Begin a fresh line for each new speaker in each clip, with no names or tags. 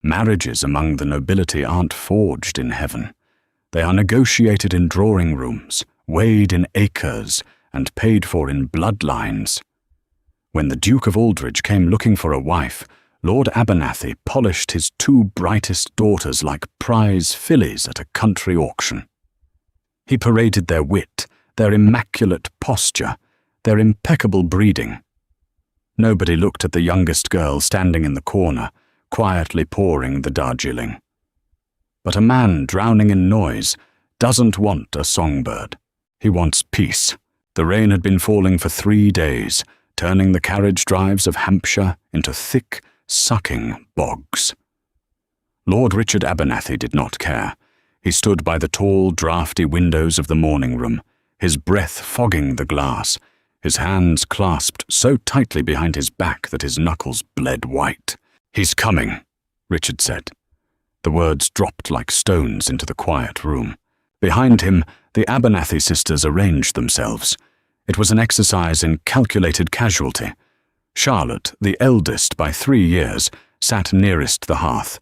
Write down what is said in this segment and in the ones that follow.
Marriages among the nobility aren't forged in heaven. They are negotiated in drawing rooms, weighed in acres, and paid for in bloodlines. When the Duke of Aldridge came looking for a wife, Lord Abernathy polished his 2 brightest daughters like prize fillies at a country auction. He paraded their wit, their immaculate posture, their impeccable breeding. Nobody looked at the youngest girl standing in the corner, quietly pouring the Darjeeling. But a man drowning in noise doesn't want a songbird. He wants peace. The rain had been falling for 3 days, turning the carriage drives of Hampshire into thick, sucking bogs. Lord Richard Abernathy did not care. He stood by the tall, draughty windows of the morning room, his breath fogging the glass, his hands clasped so tightly behind his back that his knuckles bled white. "He's coming," Richard said. The words dropped like stones into the quiet room. Behind him, the Abernathy sisters arranged themselves. It was an exercise in calculated casualty. Charlotte, the eldest by 3 years, sat nearest the hearth.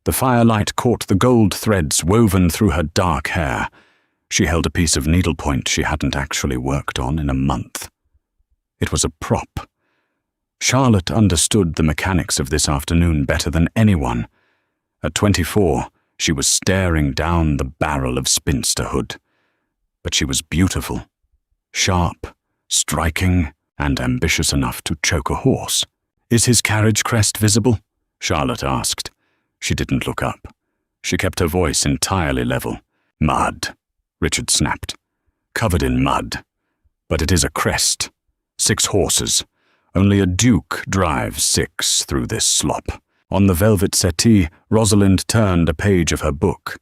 The firelight caught the gold threads woven through her dark hair. She held a piece of needlepoint she hadn't actually worked on in a month. It was a prop. Charlotte understood the mechanics of this afternoon better than anyone. At 24, she was staring down the barrel of spinsterhood. But she was beautiful, sharp, striking, and ambitious enough to choke a horse. "Is his carriage crest visible?" Charlotte asked. She didn't look up. She kept her voice entirely level. "Mud," Richard snapped. "Covered in mud. But it is a crest. 6 horses. Only a duke drives 6 through this slop." On the velvet settee, Rosalind turned a page of her book.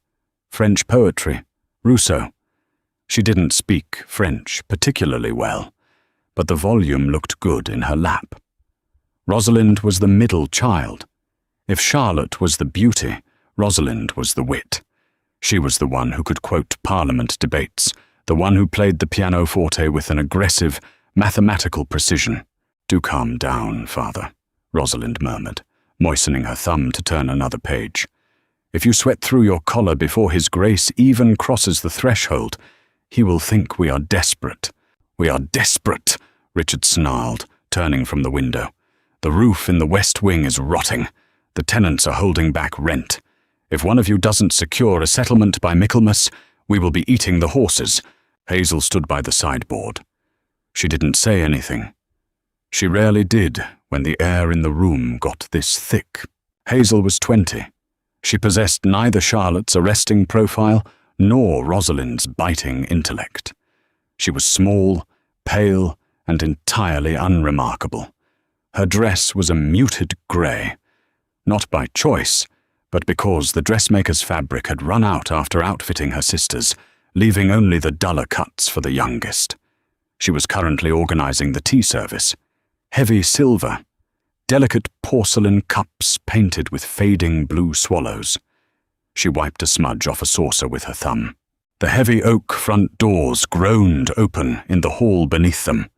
French poetry. Rousseau. She didn't speak French particularly well, but the volume looked good in her lap. Rosalind was the middle child. If Charlotte was the beauty, Rosalind was the wit. She was the one who could quote Parliament debates, the one who played the pianoforte with an aggressive, mathematical precision. "Do calm down, father," Rosalind murmured, moistening her thumb to turn another page. "If you sweat through your collar before His Grace even crosses the threshold, he will think we are desperate." "We are desperate," Richard snarled, turning from the window. "The roof in the west wing is rotting. The tenants are holding back rent. If one of you doesn't secure a settlement by Michaelmas, we will be eating the horses." Hazel stood by the sideboard. She didn't say anything. She rarely did when the air in the room got this thick. Hazel was 20. She possessed neither Charlotte's arresting profile nor Rosalind's biting intellect. She was small, pale, and entirely unremarkable. Her dress was a muted grey, not by choice, but because the dressmaker's fabric had run out after outfitting her sisters, leaving only the duller cuts for the youngest. She was currently organizing the tea service. Heavy silver, delicate porcelain cups painted with fading blue swallows. She wiped a smudge off a saucer with her thumb. The heavy oak front doors groaned open in the hall beneath them.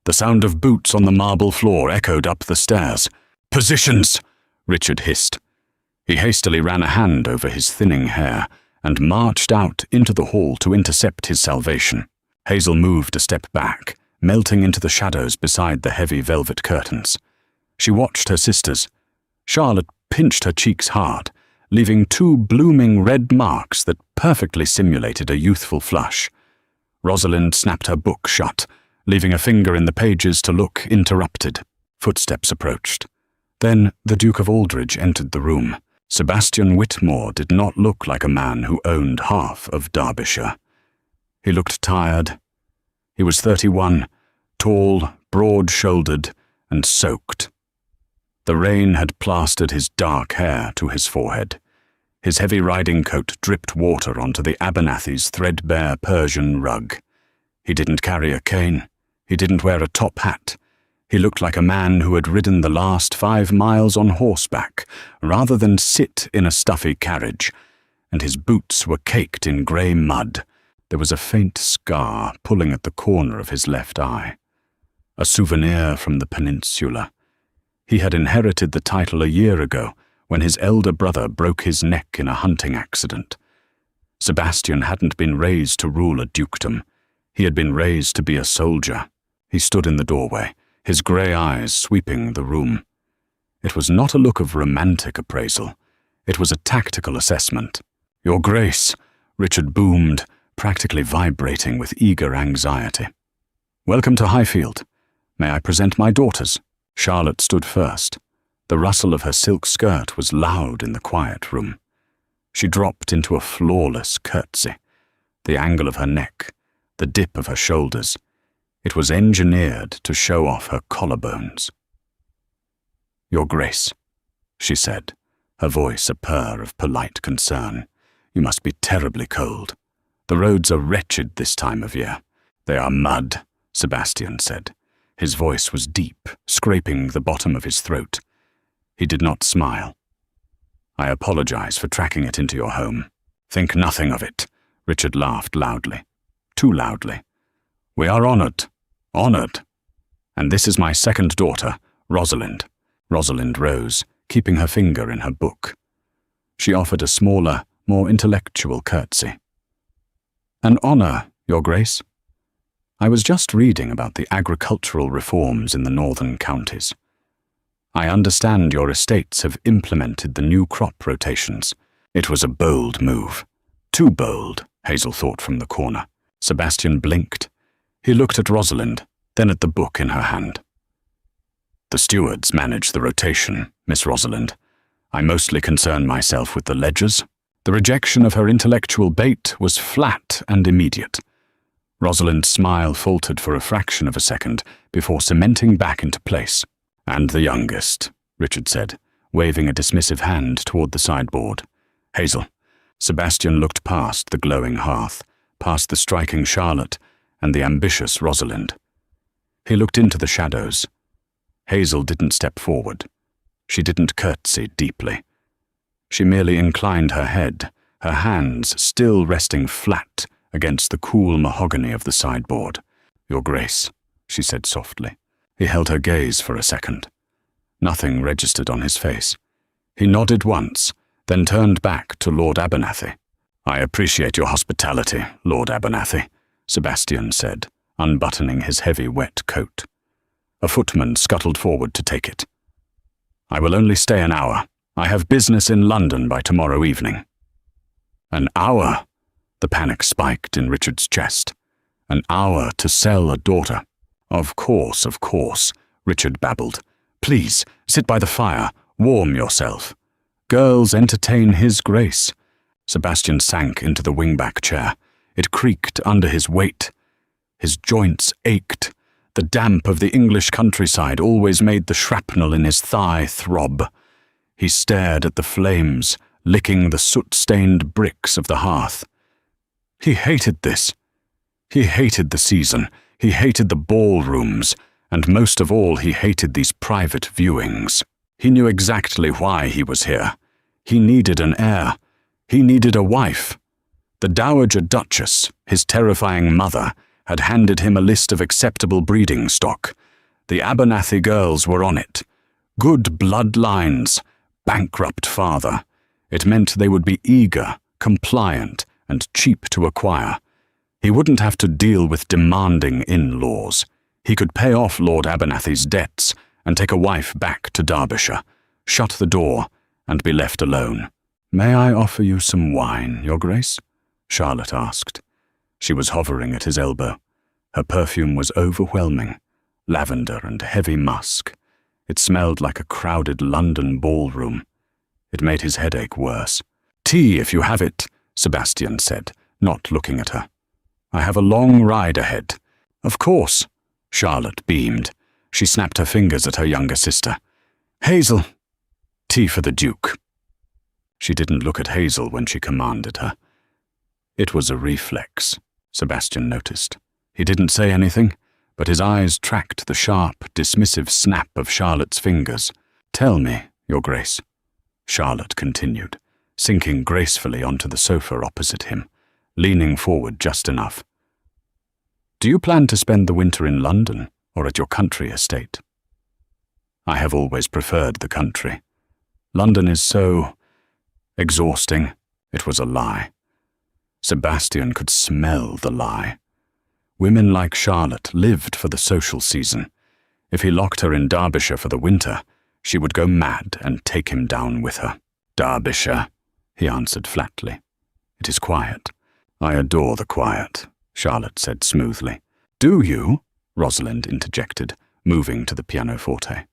The sound of boots on the marble floor echoed up the stairs. "Positions!" Richard hissed. He hastily ran a hand over his thinning hair and marched out into the hall to intercept his salvation. Hazel moved a step back, melting into the shadows beside the heavy velvet curtains. She watched her sisters. Charlotte pinched her cheeks hard, leaving 2 blooming red marks that perfectly simulated a youthful flush. Rosalind snapped her book shut, leaving a finger in the pages to look interrupted. Footsteps approached. Then the Duke of Aldridge entered the room. Sebastian Whitmore did not look like a man who owned half of Derbyshire. He looked tired. He was 31, tall, broad-shouldered, and soaked. The rain had plastered his dark hair to his forehead. His heavy riding coat dripped water onto the Abernathy's threadbare Persian rug. He didn't carry a cane. He didn't wear a top hat. He looked like a man who had ridden the last 5 miles on horseback, rather than sit in a stuffy carriage, and his boots were caked in grey mud. There was a faint scar pulling at the corner of his left eye. A souvenir from the peninsula. He had inherited the title a year ago, when his elder brother broke his neck in a hunting accident. Sebastian hadn't been raised to rule a dukedom. He had been raised to be a soldier. He stood in the doorway, his grey eyes sweeping the room. It was not a look of romantic appraisal. It was a tactical assessment. "Your Grace," Richard boomed, practically vibrating with eager anxiety. "Welcome to Highfield. May I present my daughters?" Charlotte stood first. The rustle of her silk skirt was loud in the quiet room. She dropped into a flawless curtsy. The angle of her neck, the dip of her shoulders, it was engineered to show off her collarbones. "Your Grace," she said, her voice a purr of polite concern. "You must be terribly cold. The roads are wretched this time of year." "They are mud," Sebastian said. His voice was deep, scraping the bottom of his throat. He did not smile. "I apologize for tracking it into your home." "Think nothing of it," Richard laughed loudly. Too loudly. "We are honored. Honored. And this is my second daughter, Rosalind." Rosalind rose, keeping her finger in her book. She offered a smaller, more intellectual curtsy. "An honor, Your Grace. I was just reading about the agricultural reforms in the northern counties. I understand your estates have implemented the new crop rotations." It was a bold move. Too bold, Hazel thought from the corner. Sebastian blinked. He looked at Rosalind, then at the book in her hand. "The stewards manage the rotation, Miss Rosalind. I mostly concern myself with the ledgers." The rejection of her intellectual bait was flat and immediate. Rosalind's smile faltered for a fraction of a second before cementing back into place. "And the youngest," Richard said, waving a dismissive hand toward the sideboard. "Hazel." Sebastian looked past the glowing hearth, past the striking Charlotte and the ambitious Rosalind. He looked into the shadows. Hazel didn't step forward. She didn't curtsy deeply. She merely inclined her head, her hands still resting flat against the cool mahogany of the sideboard. "Your Grace," she said softly. He held her gaze for a second. Nothing registered on his face. He nodded once, then turned back to Lord Abernathy. "I appreciate your hospitality, Lord Abernathy," Sebastian said, unbuttoning his heavy wet coat. A footman scuttled forward to take it. "I will only stay an hour. I have business in London by tomorrow evening." "An hour?" The panic spiked in Richard's chest. "An hour to sell a daughter." Of course," Richard babbled. "Please, sit by the fire, warm yourself. Girls entertain His Grace." Sebastian sank into the wingback chair. It creaked under his weight. His joints ached. The damp of the English countryside always made the shrapnel in his thigh throb. He stared at the flames, licking the soot-stained bricks of the hearth. He hated this. He hated the season. He hated the ballrooms, and most of all he hated these private viewings. He knew exactly why he was here. He needed an heir. He needed a wife. The Dowager Duchess, his terrifying mother, had handed him a list of acceptable breeding stock. The Abernathy girls were on it. Good bloodlines, bankrupt father. It meant they would be eager, compliant, and cheap to acquire. He wouldn't have to deal with demanding in-laws. He could pay off Lord Abernathy's debts and take a wife back to Derbyshire, shut the door, and be left alone. "May I offer you some wine, Your Grace?" Charlotte asked. She was hovering at his elbow. Her perfume was overwhelming, lavender and heavy musk. It smelled like a crowded London ballroom. It made his headache worse. "Tea, if you have it," Sebastian said, not looking at her. "I have a long ride ahead." "Of course." Charlotte beamed. She snapped her fingers at her younger sister. "Hazel." "Tea for the Duke." She didn't look at Hazel when she commanded her. It was a reflex, Sebastian noticed. He didn't say anything, but his eyes tracked the sharp, dismissive snap of Charlotte's fingers. "Tell me, Your Grace," Charlotte continued, sinking gracefully onto the sofa opposite him, leaning forward just enough. "Do you plan to spend the winter in London or at your country estate?" "I have always preferred the country. London is so exhausting. It was a lie. Sebastian could smell the lie. Women like Charlotte lived for the social season. If he locked her in Derbyshire for the winter, she would go mad and take him down with her. Derbyshire, he answered flatly. It is quiet. I adore the quiet, Charlotte said smoothly. Do you? Rosalind interjected, moving to the pianoforte.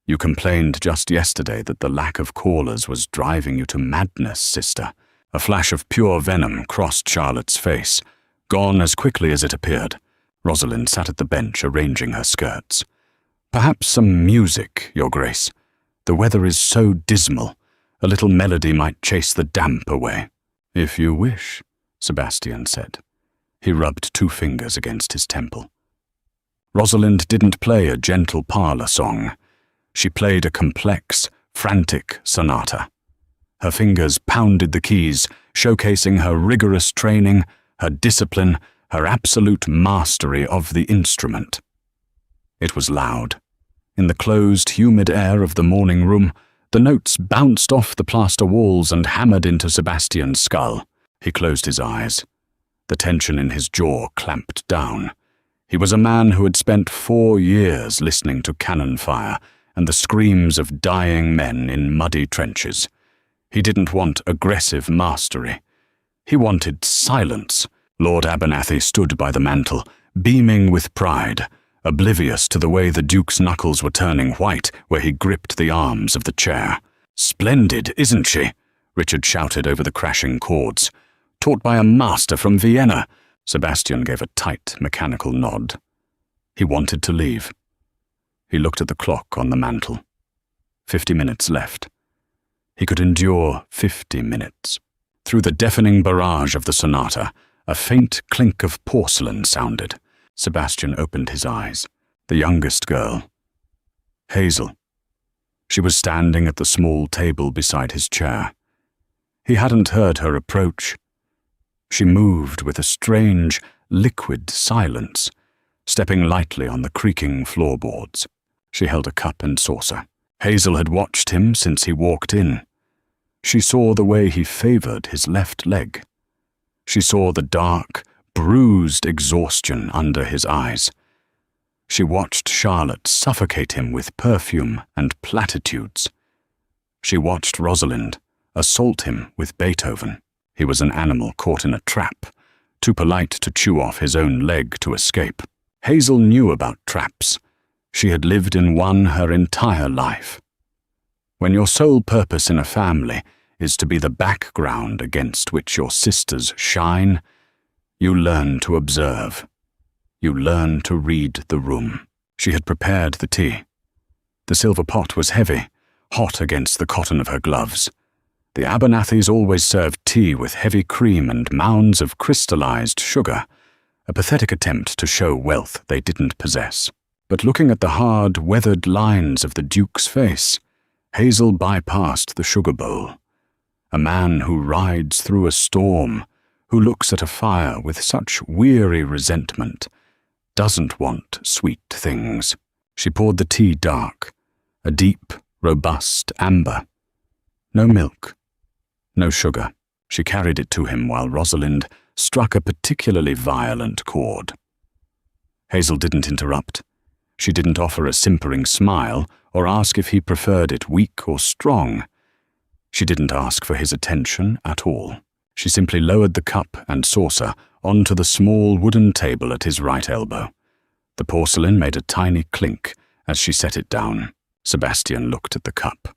You complained just yesterday that the lack of callers was driving you to madness, sister. A flash of pure venom crossed Charlotte's face. Gone as quickly as it appeared. Rosalind sat at the bench arranging her skirts. Perhaps some music, Your Grace. The weather is so dismal. A little melody might chase the damp away. If you wish, Sebastian said. He rubbed 2 fingers against his temple. Rosalind didn't play a gentle parlour song. She played a complex, frantic sonata. Her fingers pounded the keys, showcasing her rigorous training, her discipline, her absolute mastery of the instrument. It was loud. In the closed, humid air of the morning room, the notes bounced off the plaster walls and hammered into Sebastian's skull. He closed his eyes. The tension in his jaw clamped down. He was a man who had spent 4 years listening to cannon fire and the screams of dying men in muddy trenches. He didn't want aggressive mastery. He wanted silence. Lord Abernathy stood by the mantel, beaming with pride, oblivious to the way the Duke's knuckles were turning white where he gripped the arms of the chair. Splendid, isn't she? Richard shouted over the crashing chords. Taught by a master from Vienna. Sebastian gave a tight, mechanical nod. He wanted to leave. He looked at the clock on the mantel. 50 minutes left. He could endure 50 minutes. Through the deafening barrage of the sonata, a faint clink of porcelain sounded. Sebastian opened his eyes. The youngest girl. Hazel. She was standing at the small table beside his chair. He hadn't heard her approach. She moved with a strange, liquid silence, stepping lightly on the creaking floorboards. She held a cup and saucer. Hazel had watched him since he walked in. She saw the way he favored his left leg. She saw the dark, bruised exhaustion under his eyes. She watched Charlotte suffocate him with perfume and platitudes. She watched Rosalind assault him with Beethoven. He was an animal caught in a trap, too polite to chew off his own leg to escape. Hazel knew about traps. She had lived in one her entire life. When your sole purpose in a family is to be the background against which your sisters shine, you learn to observe. You learn to read the room. She had prepared the tea. The silver pot was heavy, hot against the cotton of her gloves. The Abernathys always served tea with heavy cream and mounds of crystallized sugar, a pathetic attempt to show wealth they didn't possess. But looking at the hard, weathered lines of the Duke's face, Hazel bypassed the sugar bowl. A man who rides through a storm, who looks at a fire with such weary resentment, doesn't want sweet things. She poured the tea dark, a deep, robust amber. No milk, no sugar. She carried it to him while Rosalind struck a particularly violent chord. Hazel didn't interrupt. She didn't offer a simpering smile or ask if he preferred it weak or strong. She didn't ask for his attention at all. She simply lowered the cup and saucer onto the small wooden table at his right elbow. The porcelain made a tiny clink as she set it down. Sebastian looked at the cup.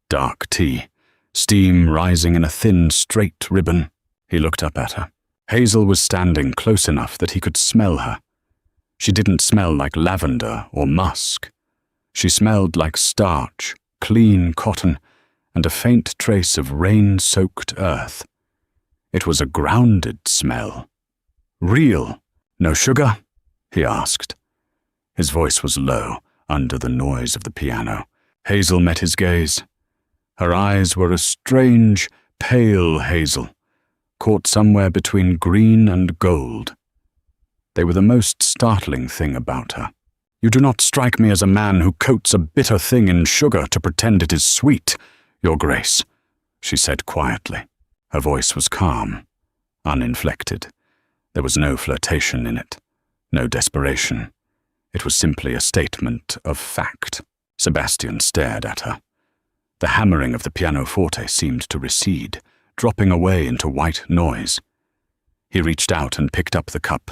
Dark tea, steam rising in a thin, straight ribbon. He looked up at her. Hazel was standing close enough that he could smell her. She didn't smell like lavender or musk. She smelled like starch, clean cotton, and a faint trace of rain-soaked earth. It was a grounded smell. Real. No sugar? He asked. His voice was low, under the noise of the piano. Hazel met his gaze. Her eyes were a strange, pale hazel, caught somewhere between green and gold. They were the most startling thing about her. You do not strike me as a man who coats a bitter thing in sugar to pretend it is sweet, "Your Grace," she said quietly. Her voice was calm, uninflected. There was no flirtation in it, no desperation. It was simply a statement of fact. Sebastian stared at her. The hammering of the pianoforte seemed to recede, dropping away into white noise. He reached out and picked up the cup.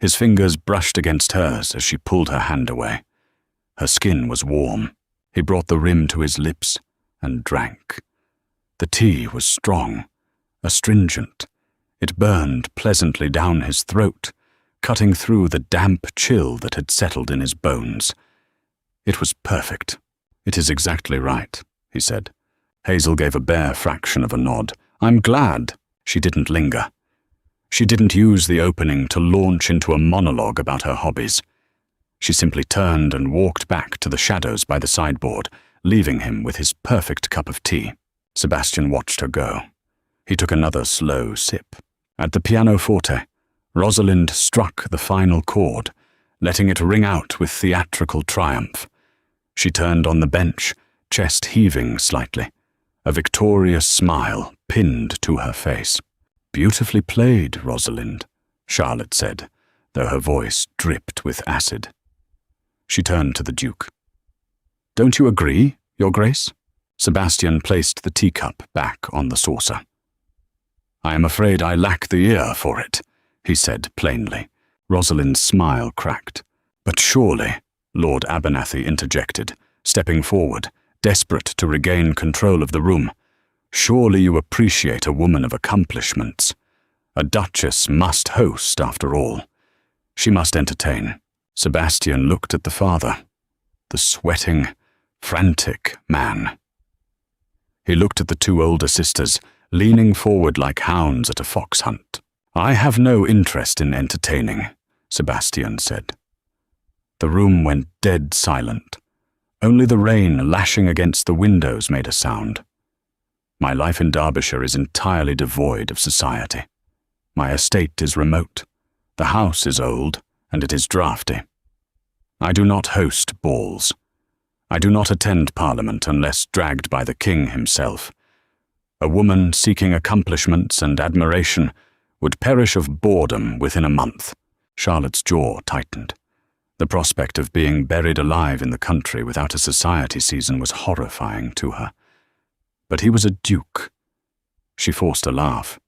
His fingers brushed against hers as she pulled her hand away. Her skin was warm. He brought the rim to his lips and drank. The tea was strong, astringent. It burned pleasantly down his throat, cutting through the damp chill that had settled in his bones. It was perfect. "It is exactly right," he said. Hazel gave a bare fraction of a nod. "I'm glad." She didn't linger. She didn't use the opening to launch into a monologue about her hobbies. She simply turned and walked back to the shadows by the sideboard, leaving him with his perfect cup of tea. Sebastian watched her go. He took another slow sip. At the pianoforte, Rosalind struck the final chord, letting it ring out with theatrical triumph. She turned on the bench, chest heaving slightly, a victorious smile pinned to her face. "Beautifully played, Rosalind," Charlotte said, though her voice dripped with acid. She turned to the Duke. "Don't you agree, Your Grace?" Sebastian placed the teacup back on the saucer. "I am afraid I lack the ear for it," he said plainly. Rosalind's smile cracked. "But surely," Lord Abernathy interjected, stepping forward, desperate to regain control of the room, "surely you appreciate a woman of accomplishments. A duchess must host, after all. She must entertain." Sebastian looked at the father, the sweating, frantic man. He looked at the two older sisters, leaning forward like hounds at a fox hunt. "I have no interest in entertaining," Sebastian said. The room went dead silent. Only the rain lashing against the windows made a sound. "My life in Derbyshire is entirely devoid of society. My estate is remote. The house is old, and it is draughty. I do not host balls. I do not attend Parliament unless dragged by the King himself. A woman seeking accomplishments and admiration would perish of boredom within a month." Charlotte's jaw tightened. The prospect of being buried alive in the country without a society season was horrifying to her. But he was a duke. She forced a laugh.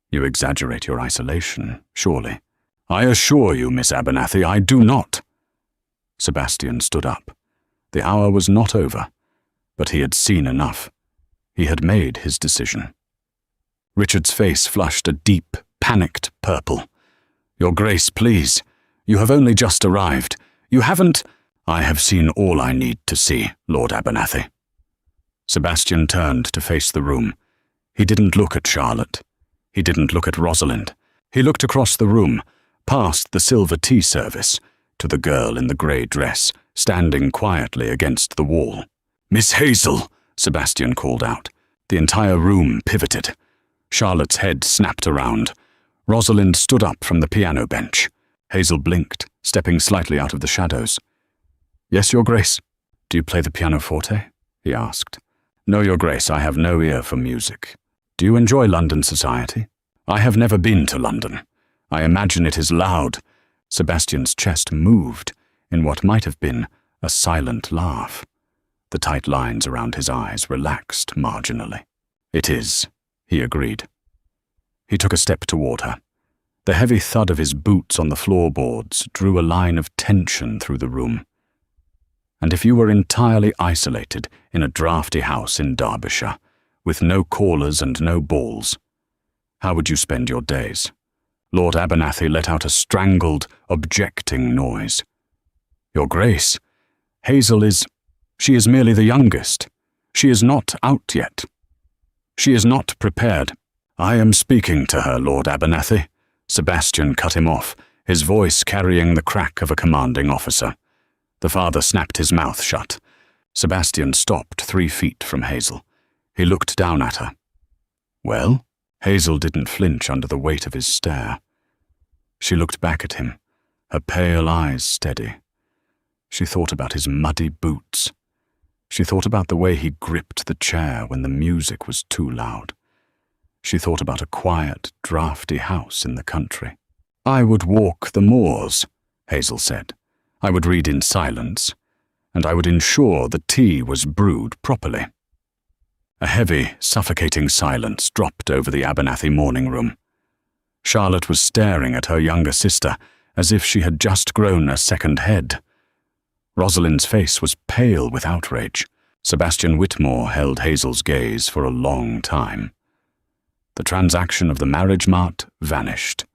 "You exaggerate your isolation, surely." "I assure you, Miss Abernathy, I do not." Sebastian stood up. The hour was not over, but he had seen enough. He had made his decision. Richard's face flushed a deep, panicked purple. "Your Grace, please. You have only just arrived. You haven't—" "I have seen all I need to see, Lord Abernathy." Sebastian turned to face the room. He didn't look at Charlotte. He didn't look at Rosalind. He looked across the room, past the silver tea service, to the girl in the grey dress, standing quietly against the wall. "Miss Hazel!" Sebastian called out. The entire room pivoted. Charlotte's head snapped around. Rosalind stood up from the piano bench. Hazel blinked, stepping slightly out of the shadows. "Yes, Your Grace." "Do you play the pianoforte?" he asked. "No, Your Grace, I have no ear for music." "Do you enjoy London society?" "I have never been to London. I imagine it is loud." Sebastian's chest moved in what might have been a silent laugh. The tight lines around his eyes relaxed marginally. "It is," he agreed. He took a step toward her. The heavy thud of his boots on the floorboards drew a line of tension through the room. "And if you were entirely isolated in a draughty house in Derbyshire, with no callers and no balls, how would you spend your days?" Lord Abernathy let out a strangled, objecting noise. "Your Grace, Hazel she is merely the youngest. She is not out yet. She is not prepared." "I am speaking to her, Lord Abernathy." Sebastian cut him off, his voice carrying the crack of a commanding officer. The father snapped his mouth shut. Sebastian stopped 3 feet from Hazel. He looked down at her. "Well?" Hazel didn't flinch under the weight of his stare. She looked back at him, her pale eyes steady. She thought about his muddy boots. She thought about the way he gripped the chair when the music was too loud. She thought about a quiet, draughty house in the country. "I would walk the moors," Hazel said. "I would read in silence, and I would ensure the tea was brewed properly." A heavy, suffocating silence dropped over the Abernathy morning room. Charlotte was staring at her younger sister as if she had just grown a second head. Rosalind's face was pale with outrage. Sebastian Whitmore held Hazel's gaze for a long time. The transaction of the marriage mart vanished.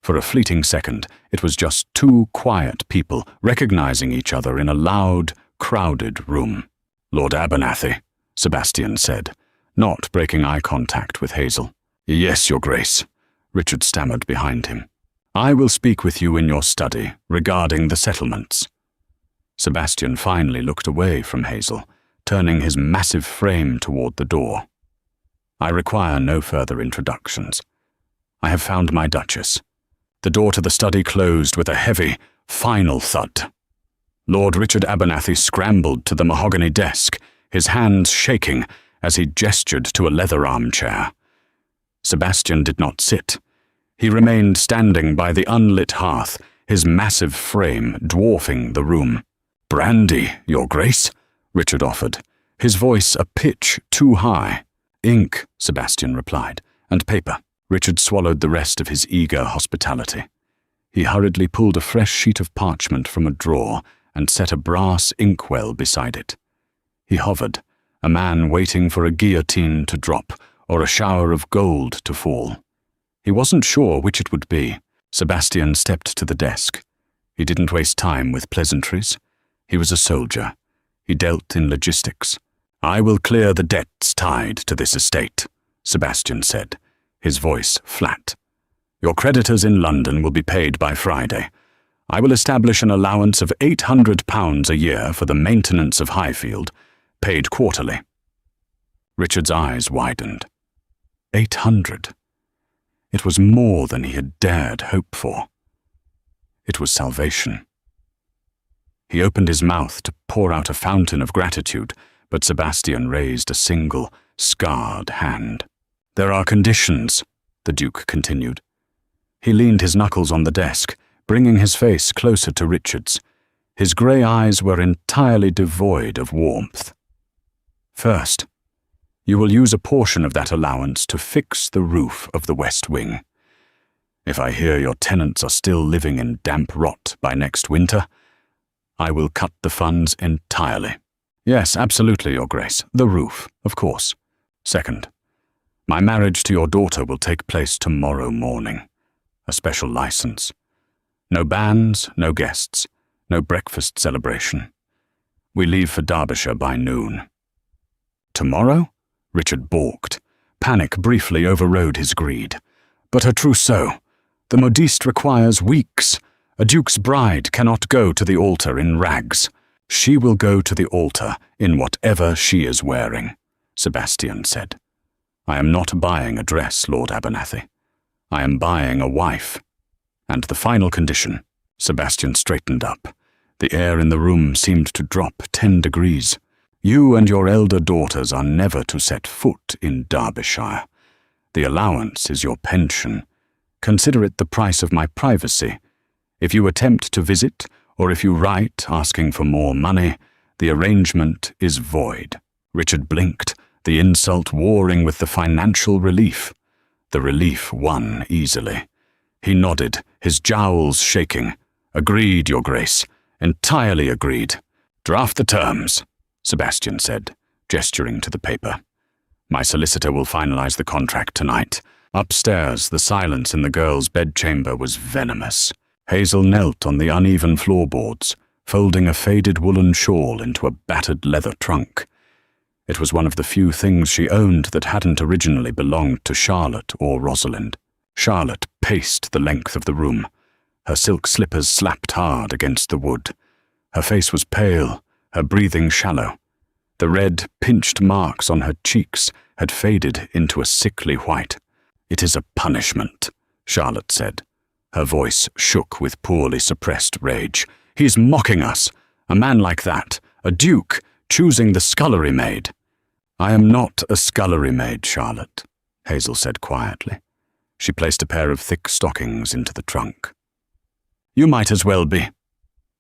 For a fleeting second, it was just two quiet people recognizing each other in a loud, crowded room. "Lord Abernathy," Sebastian said, not breaking eye contact with Hazel. "Yes, Your Grace," Richard stammered behind him. "I will speak with you in your study regarding the settlements." Sebastian finally looked away from Hazel, turning his massive frame toward the door. "I require no further introductions. I have found my Duchess." The door to the study closed with a heavy, final thud. Lord Richard Abernathy scrambled to the mahogany desk, his hands shaking as he gestured to a leather armchair. Sebastian did not sit. He remained standing by the unlit hearth, his massive frame dwarfing the room. "Brandy, Your Grace," Richard offered, his voice a pitch too high. "Ink," Sebastian replied, "and paper." Richard swallowed the rest of his eager hospitality. He hurriedly pulled a fresh sheet of parchment from a drawer and set a brass inkwell beside it. He hovered, a man waiting for a guillotine to drop or a shower of gold to fall. He wasn't sure which it would be. Sebastian stepped to the desk. He didn't waste time with pleasantries. He was a soldier. He dealt in logistics. "I will clear the debts tied to this estate," Sebastian said, his voice flat. "Your creditors in London will be paid by Friday. I will establish an allowance of £800 a year for the maintenance of Highfield, paid quarterly." Richard's eyes widened. 800. It was more than he had dared hope for. It was salvation. He opened his mouth to pour out a fountain of gratitude, but Sebastian raised a single, scarred hand. "There are conditions," the Duke continued. He leaned his knuckles on the desk, bringing his face closer to Richard's. His grey eyes were entirely devoid of warmth. "First, you will use a portion of that allowance to fix the roof of the West Wing. If I hear your tenants are still living in damp rot by next winter, I will cut the funds entirely." "Yes, absolutely, Your Grace. The roof, of course." "Second, my marriage to your daughter will take place tomorrow morning. A special license. No bands, no guests, no breakfast celebration. We leave for Derbyshire by noon." "Tomorrow?" Richard balked. Panic briefly overrode his greed. "But a trousseau. The modiste requires weeks. A duke's bride cannot go to the altar in rags. She will go to the altar in whatever she is wearing," Sebastian said. "I am not buying a dress, Lord Abernathy. I am buying a wife. And the final condition," Sebastian straightened up. The air in the room seemed to drop 10 degrees. "You and your elder daughters are never to set foot in Derbyshire. The allowance is your pension. Consider it the price of my privacy. If you attempt to visit, or if you write asking for more money, the arrangement is void." Richard blinked, the insult warring with the financial relief. The relief won easily. He nodded, his jowls shaking. "Agreed, Your Grace. Entirely agreed. Draft the terms," Sebastian said, gesturing to the paper. "My solicitor will finalize the contract tonight." Upstairs, the silence in the girl's bedchamber was venomous. Hazel knelt on the uneven floorboards, folding a faded woolen shawl into a battered leather trunk. It was one of the few things she owned that hadn't originally belonged to Charlotte or Rosalind. Charlotte paced the length of the room. Her silk slippers slapped hard against the wood. Her face was pale, her breathing shallow. The red, pinched marks on her cheeks had faded into a sickly white. "It is a punishment," Charlotte said. Her voice shook with poorly suppressed rage. "He's mocking us. A man like that, a duke, choosing the scullery maid. I am not a scullery maid, Charlotte, Hazel said quietly. She placed a pair of thick stockings into the trunk. You might as well be.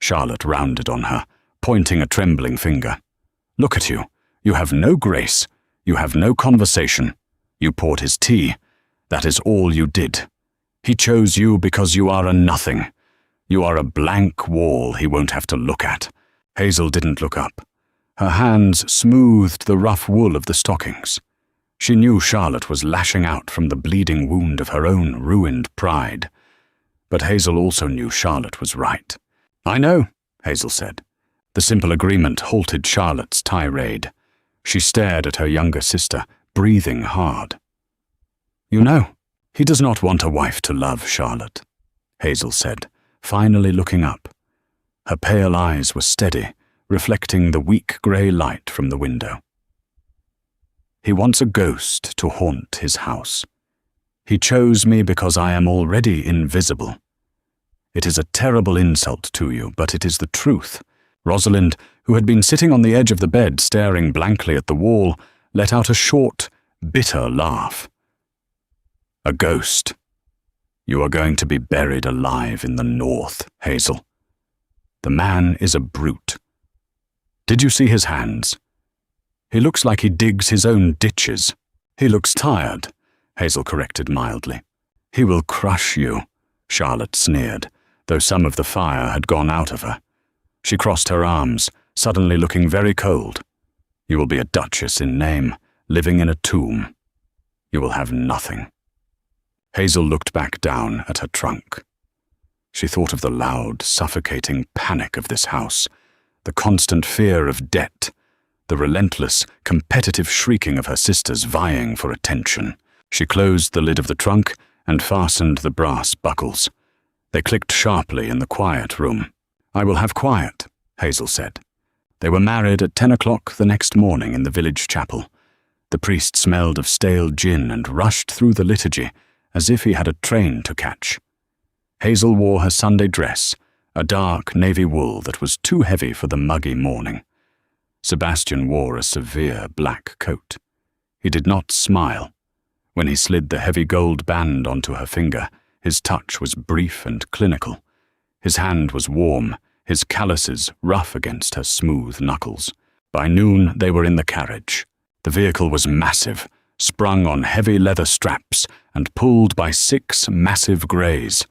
Charlotte rounded on her, pointing a trembling finger. Look at you. You have no grace. You have no conversation. You poured his tea. That is all you did. He chose you because you are a nothing. You are a blank wall he won't have to look at. Hazel didn't look up. Her hands smoothed the rough wool of the stockings. She knew Charlotte was lashing out from the bleeding wound of her own ruined pride. But Hazel also knew Charlotte was right. I know, Hazel said. The simple agreement halted Charlotte's tirade. She stared at her younger sister, breathing hard. You know, he does not want a wife to love, Charlotte, Hazel said, finally looking up. Her pale eyes were steady, reflecting the weak grey light from the window. He wants a ghost to haunt his house. He chose me because I am already invisible. It is a terrible insult to you, but it is the truth. Rosalind, who had been sitting on the edge of the bed staring blankly at the wall, let out a short, bitter laugh. A ghost. You are going to be buried alive in the north, Hazel. The man is a brute. Did you see his hands? He looks like he digs his own ditches. He looks tired, Hazel corrected mildly. He will crush you, Charlotte sneered, though some of the fire had gone out of her. She crossed her arms, suddenly looking very cold. You will be a duchess in name, living in a tomb. You will have nothing. Hazel looked back down at her trunk. She thought of the loud, suffocating panic of this house, the constant fear of debt, the relentless, competitive shrieking of her sisters vying for attention. She closed the lid of the trunk and fastened the brass buckles. They clicked sharply in the quiet room. I will have quiet, Hazel said. They were married at 10 o'clock the next morning in the village chapel. The priest smelled of stale gin and rushed through the liturgy as if he had a train to catch. Hazel wore her Sunday dress, a dark navy wool that was too heavy for the muggy morning. Sebastian wore a severe black coat. He did not smile. When he slid the heavy gold band onto her finger, his touch was brief and clinical. His hand was warm, his calluses rough against her smooth knuckles. By noon, they were in the carriage. The vehicle was massive, sprung on heavy leather straps and pulled by 6 massive greys.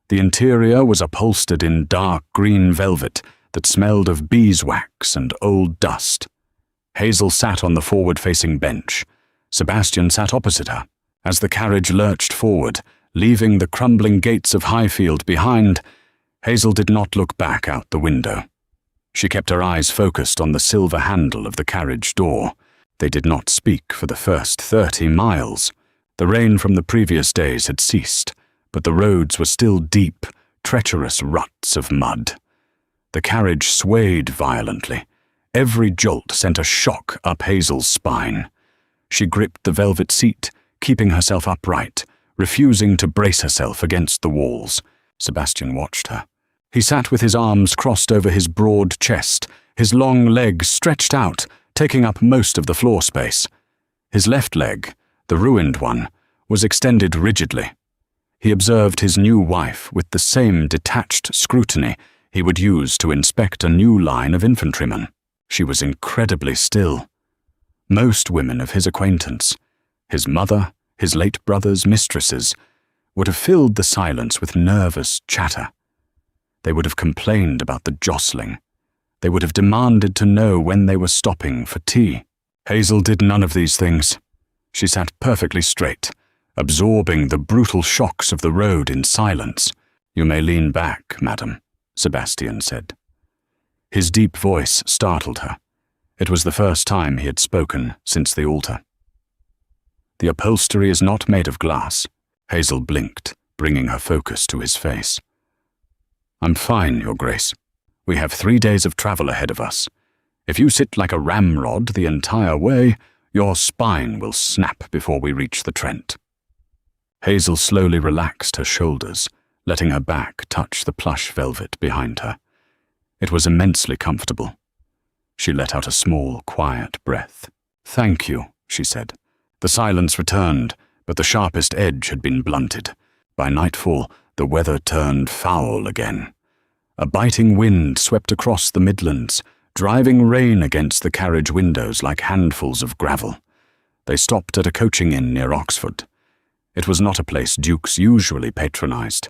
The interior was upholstered in dark green velvet that smelled of beeswax and old dust. Hazel sat on the forward-facing bench. Sebastian sat opposite her. As the carriage lurched forward, leaving the crumbling gates of Highfield behind, Hazel did not look back out the window. She kept her eyes focused on the silver handle of the carriage door. They did not speak for the first 30 miles. The rain from the previous days had ceased, but the roads were still deep, treacherous ruts of mud. The carriage swayed violently. Every jolt sent a shock up Hazel's spine. She gripped the velvet seat, keeping herself upright, refusing to brace herself against the walls. Sebastian watched her. He sat with his arms crossed over his broad chest, his long legs stretched out, taking up most of the floor space. His left leg, the ruined one, was extended rigidly. He observed his new wife with the same detached scrutiny he would use to inspect a new line of infantrymen. She was incredibly still. Most women of his acquaintance, his mother, his late brother's mistresses, would have filled the silence with nervous chatter. They would have complained about the jostling. They would have demanded to know when they were stopping for tea. Hazel did none of these things. She sat perfectly straight, absorbing the brutal shocks of the road in silence. You may lean back, madam, Sebastian said. His deep voice startled her. It was the first time he had spoken since the altar. The upholstery is not made of glass. Hazel blinked, bringing her focus to his face. I'm fine, Your Grace. We have 3 days of travel ahead of us. If you sit like a ramrod the entire way, your spine will snap before we reach the Trent. Hazel slowly relaxed her shoulders, letting her back touch the plush velvet behind her. It was immensely comfortable. She let out a small, quiet breath. "Thank you," she said. The silence returned, but the sharpest edge had been blunted. By nightfall, the weather turned foul again. A biting wind swept across the Midlands, driving rain against the carriage windows like handfuls of gravel. They stopped at a coaching inn near Oxford. It was not a place dukes usually patronised.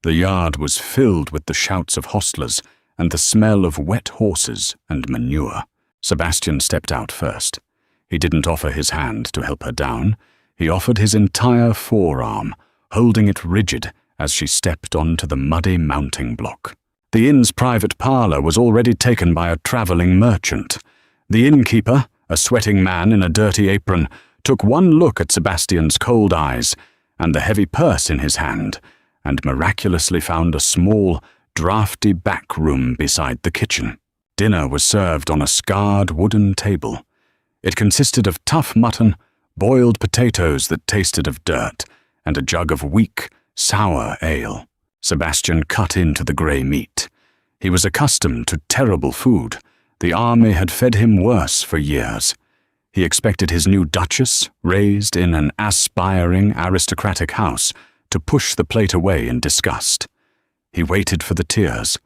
The yard was filled with the shouts of hostlers and the smell of wet horses and manure. Sebastian stepped out first. He didn't offer his hand to help her down. He offered his entire forearm, holding it rigid as she stepped onto the muddy mounting block. The inn's private parlour was already taken by a travelling merchant. The innkeeper, a sweating man in a dirty apron, took one look at Sebastian's cold eyes and the heavy purse in his hand, and miraculously found a small, draughty back room beside the kitchen. Dinner was served on a scarred wooden table. It consisted of tough mutton, boiled potatoes that tasted of dirt, and a jug of weak, sour ale. Sebastian cut into the grey meat. He was accustomed to terrible food. The army had fed him worse for years. He expected his new duchess, raised in an aspiring aristocratic house, to push the plate away in disgust. He waited for the tears.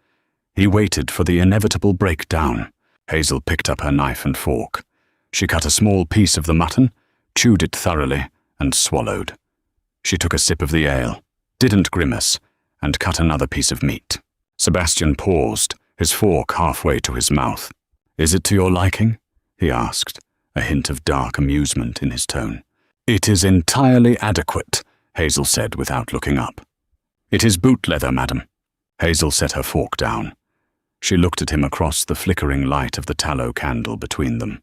He waited for the inevitable breakdown. Hazel picked up her knife and fork. She cut a small piece of the mutton, chewed it thoroughly, and swallowed. She took a sip of the ale, didn't grimace, and cut another piece of meat. Sebastian paused, his fork halfway to his mouth. "Is it to your liking?" he asked, a hint of dark amusement in his tone. "It is entirely adequate," Hazel said without looking up. "It is boot leather, madam." Hazel set her fork down. She looked at him across the flickering light of the tallow candle between them.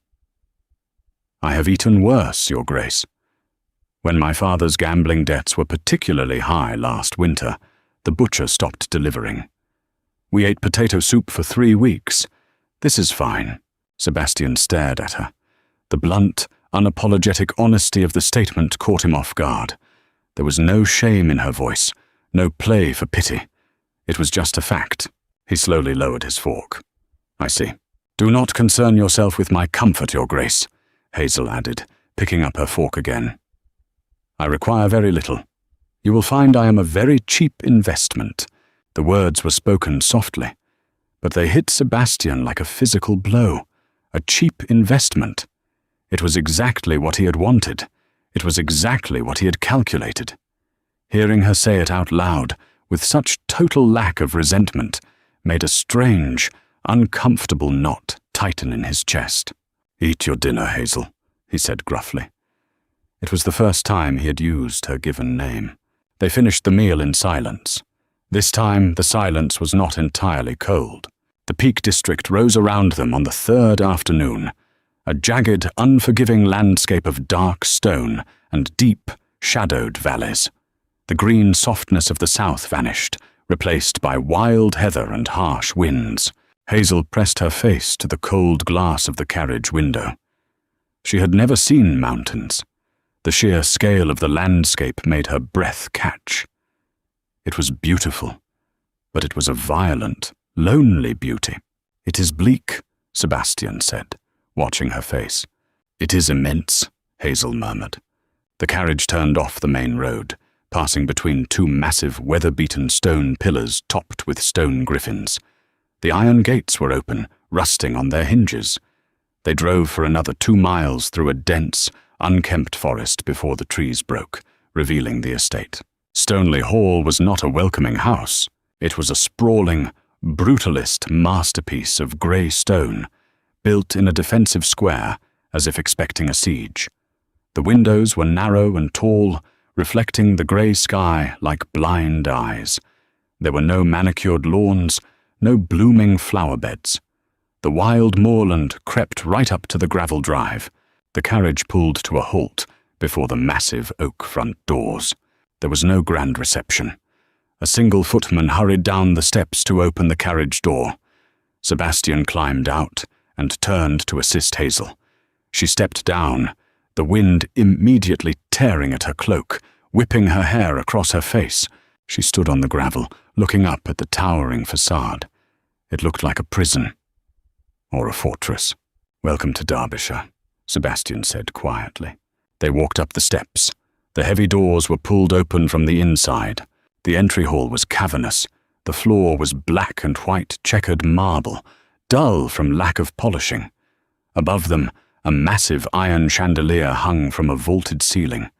"I have eaten worse, Your Grace. When my father's gambling debts were particularly high last winter, the butcher stopped delivering. We ate potato soup for 3 weeks. This is fine." Sebastian stared at her. The blunt, unapologetic honesty of the statement caught him off guard. There was no shame in her voice, no play for pity. It was just a fact. He slowly lowered his fork. "I see. Do not concern yourself with my comfort, Your Grace," Hazel added, picking up her fork again. "I require very little. You will find I am a very cheap investment." The words were spoken softly, but they hit Sebastian like a physical blow. A cheap investment. It was exactly what he had wanted. It was exactly what he had calculated. Hearing her say it out loud, with such total lack of resentment, made a strange, uncomfortable knot tighten in his chest. "Eat your dinner, Hazel," he said gruffly. It was the first time he had used her given name. They finished the meal in silence. This time the silence was not entirely cold. The Peak District rose around them on the third afternoon, a jagged, unforgiving landscape of dark stone and deep, shadowed valleys. The green softness of the south vanished, replaced by wild heather and harsh winds. Hazel pressed her face to the cold glass of the carriage window. She had never seen mountains. The sheer scale of the landscape made her breath catch. It was beautiful, but it was a violent, lonely beauty. "It is bleak," Sebastian said, watching her face. "It is immense," Hazel murmured. The carriage turned off the main road, passing between 2 massive, weather-beaten stone pillars topped with stone griffins. The iron gates were open, rusting on their hinges. They drove for another 2 miles through a dense, unkempt forest before the trees broke, revealing the estate. Stoneleigh Hall was not a welcoming house. It was a sprawling, brutalist masterpiece of grey stone, built in a defensive square as if expecting a siege. The windows were narrow and tall, reflecting the grey sky like blind eyes. There were no manicured lawns, no blooming flower beds. The wild moorland crept right up to the gravel drive. The carriage pulled to a halt before the massive oak front doors. There was no grand reception. A single footman hurried down the steps to open the carriage door. Sebastian climbed out and turned to assist Hazel. She stepped down, the wind immediately tearing at her cloak, whipping her hair across her face. She stood on the gravel, looking up at the towering facade. It looked like a prison. or a fortress. "Welcome to Derbyshire," Sebastian said quietly. They walked up the steps. The heavy doors were pulled open from the inside. The entry hall was cavernous. The floor was black and white checkered marble, dull from lack of polishing. Above them, a massive iron chandelier hung from a vaulted ceiling.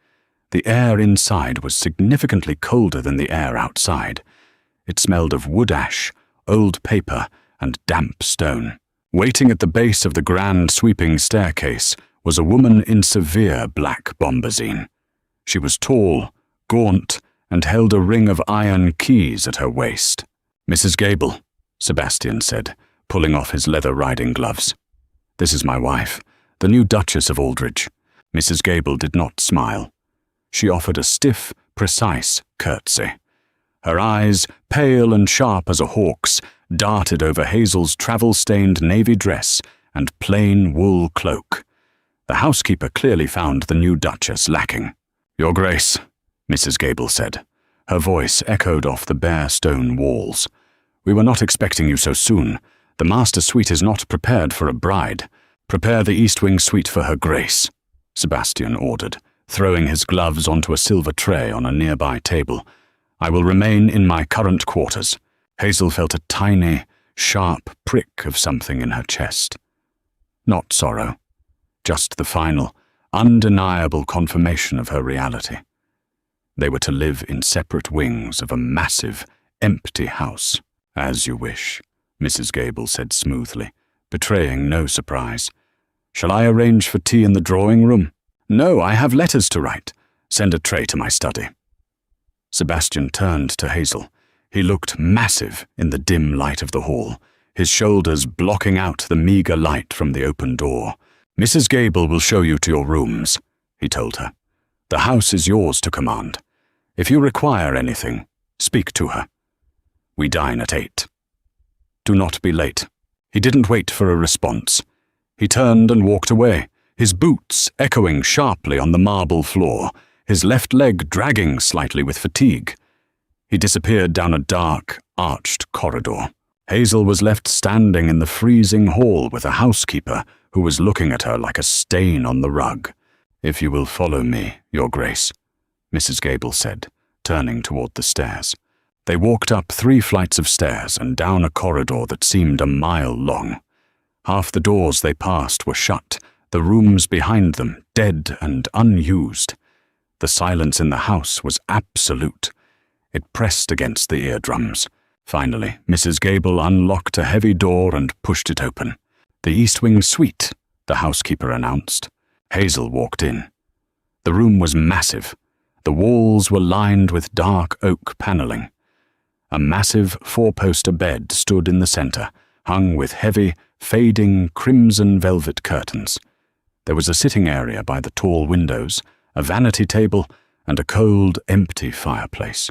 The air inside was significantly colder than the air outside. It smelled of wood ash, old paper, and damp stone. Waiting at the base of the grand sweeping staircase was a woman in severe black bombazine. She was tall, gaunt, and held a ring of iron keys at her waist. "Mrs. Gable," Sebastian said, pulling off his leather riding gloves. "This is my wife, the new Duchess of Aldridge." Mrs. Gable did not smile. She offered a stiff, precise curtsy. Her eyes, pale and sharp as a hawk's, darted over Hazel's travel-stained navy dress and plain wool cloak. The housekeeper clearly found the new Duchess lacking. "Your Grace," Mrs. Gable said. Her voice echoed off the bare stone walls. "We were not expecting you so soon. The master suite is not prepared for a bride. Prepare the East Wing suite for her Grace," Sebastian ordered, throwing his gloves onto a silver tray on a nearby table. "I will remain in my current quarters." Hazel felt a tiny, sharp prick of something in her chest. Not sorrow, just the final, undeniable confirmation of her reality. They were to live in separate wings of a massive, empty house. "As you wish," Mrs. Gable said smoothly, betraying no surprise. "Shall I arrange for tea in the drawing room?" "No, I have letters to write. Send a tray to my study." Sebastian turned to Hazel. He looked massive in the dim light of the hall, his shoulders blocking out the meager light from the open door. "Mrs. Gable will show you to your rooms," he told her. "The house is yours to command. If you require anything, speak to her. We dine at 8. Do not be late." He didn't wait for a response. He turned and walked away, his boots echoing sharply on the marble floor, his left leg dragging slightly with fatigue. He disappeared down a dark, arched corridor. Hazel was left standing in the freezing hall with a housekeeper who was looking at her like a stain on the rug. "If you will follow me, Your Grace," Mrs. Gable said, turning toward the stairs. They walked up 3 flights of stairs and down a corridor that seemed a mile long. Half the doors they passed were shut, the rooms behind them dead and unused. The silence in the house was absolute. It pressed against the eardrums. Finally, Mrs. Gable unlocked a heavy door and pushed it open. "The East Wing suite," the housekeeper announced. Hazel walked in. The room was massive. The walls were lined with dark oak paneling. A massive 4-poster bed stood in the center, hung with heavy, fading crimson velvet curtains. There was a sitting area by the tall windows, a vanity table, and a cold, empty fireplace.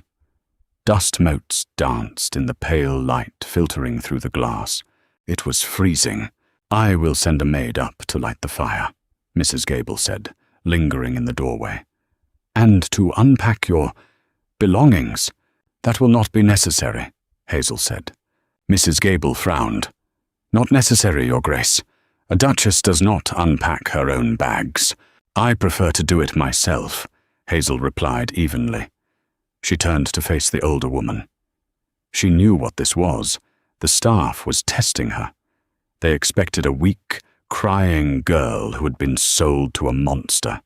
Dust motes danced in the pale light filtering through the glass. It was freezing. "I will send a maid up to light the fire," Mrs. Gable said, lingering in the doorway. "And to unpack your belongings." "That will not be necessary," Hazel said. Mrs. Gable frowned. "Not necessary, Your Grace. A duchess does not unpack her own bags. I prefer to do it myself," Hazel replied evenly. She turned to face the older woman. She knew what this was. The staff was testing her. They expected a weak, crying girl who had been sold to a monster.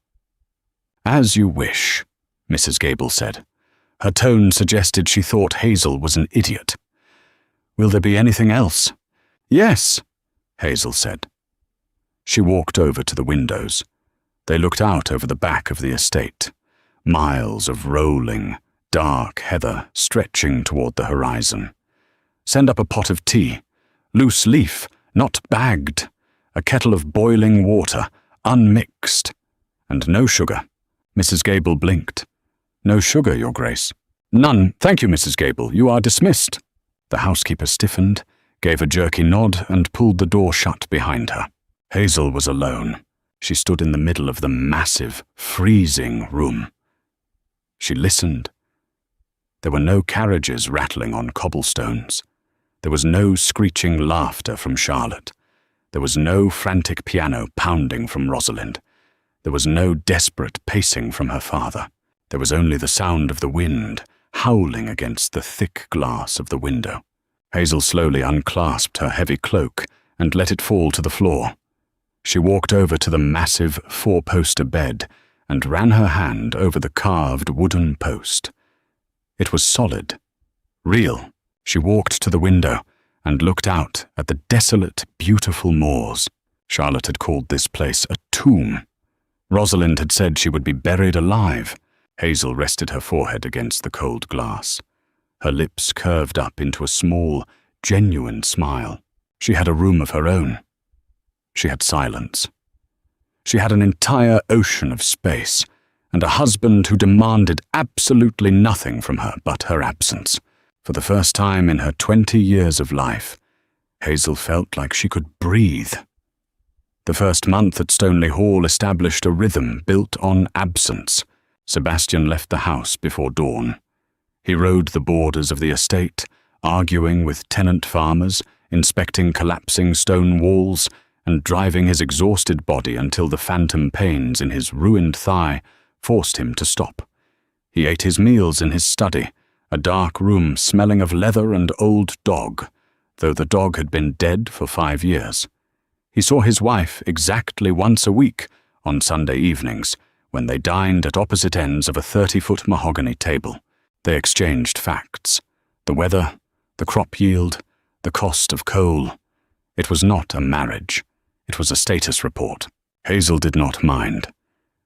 "As you wish," Mrs. Gable said. Her tone suggested she thought Hazel was an idiot. "Will there be anything else?" "Yes," Hazel said. She walked over to the windows. They looked out over the back of the estate. Miles of rolling, dark heather stretching toward the horizon. "Send up a pot of tea. Loose leaf, not bagged. A kettle of boiling water, unmixed. And no sugar." Mrs. Gable blinked. "No sugar, Your Grace." "None. Thank you, Mrs. Gable. You are dismissed." The housekeeper stiffened, gave a jerky nod, and pulled the door shut behind her. Hazel was alone. She stood in the middle of the massive, freezing room. She listened. There were no carriages rattling on cobblestones. There was no screeching laughter from Charlotte. There was no frantic piano pounding from Rosalind. There was no desperate pacing from her father. There was only the sound of the wind howling against the thick glass of the window. Hazel slowly unclasped her heavy cloak and let it fall to the floor. She walked over to the massive four-poster bed and ran her hand over the carved wooden post. It was solid, real. She walked to the window and looked out at the desolate, beautiful moors. Charlotte had called this place a tomb. Rosalind had said she would be buried alive. Hazel rested her forehead against the cold glass. Her lips curved up into a small, genuine smile. She had a room of her own. She had silence. She had an entire ocean of space, and a husband who demanded absolutely nothing from her but her absence. For the first time in her 20 years of life, Hazel felt like she could breathe. The first month at Stoneleigh Hall established a rhythm built on absence. Sebastian left the house before dawn. He rode the borders of the estate, arguing with tenant farmers, inspecting collapsing stone walls, and driving his exhausted body until the phantom pains in his ruined thigh forced him to stop. He ate his meals in his study, a dark room smelling of leather and old dog, though the dog had been dead for 5 years. He saw his wife exactly once a week on Sunday evenings, when they dined at opposite ends of a 30-foot mahogany table. They exchanged facts: the weather, the crop yield, the cost of coal. It was not a marriage. It was a status report. Hazel did not mind.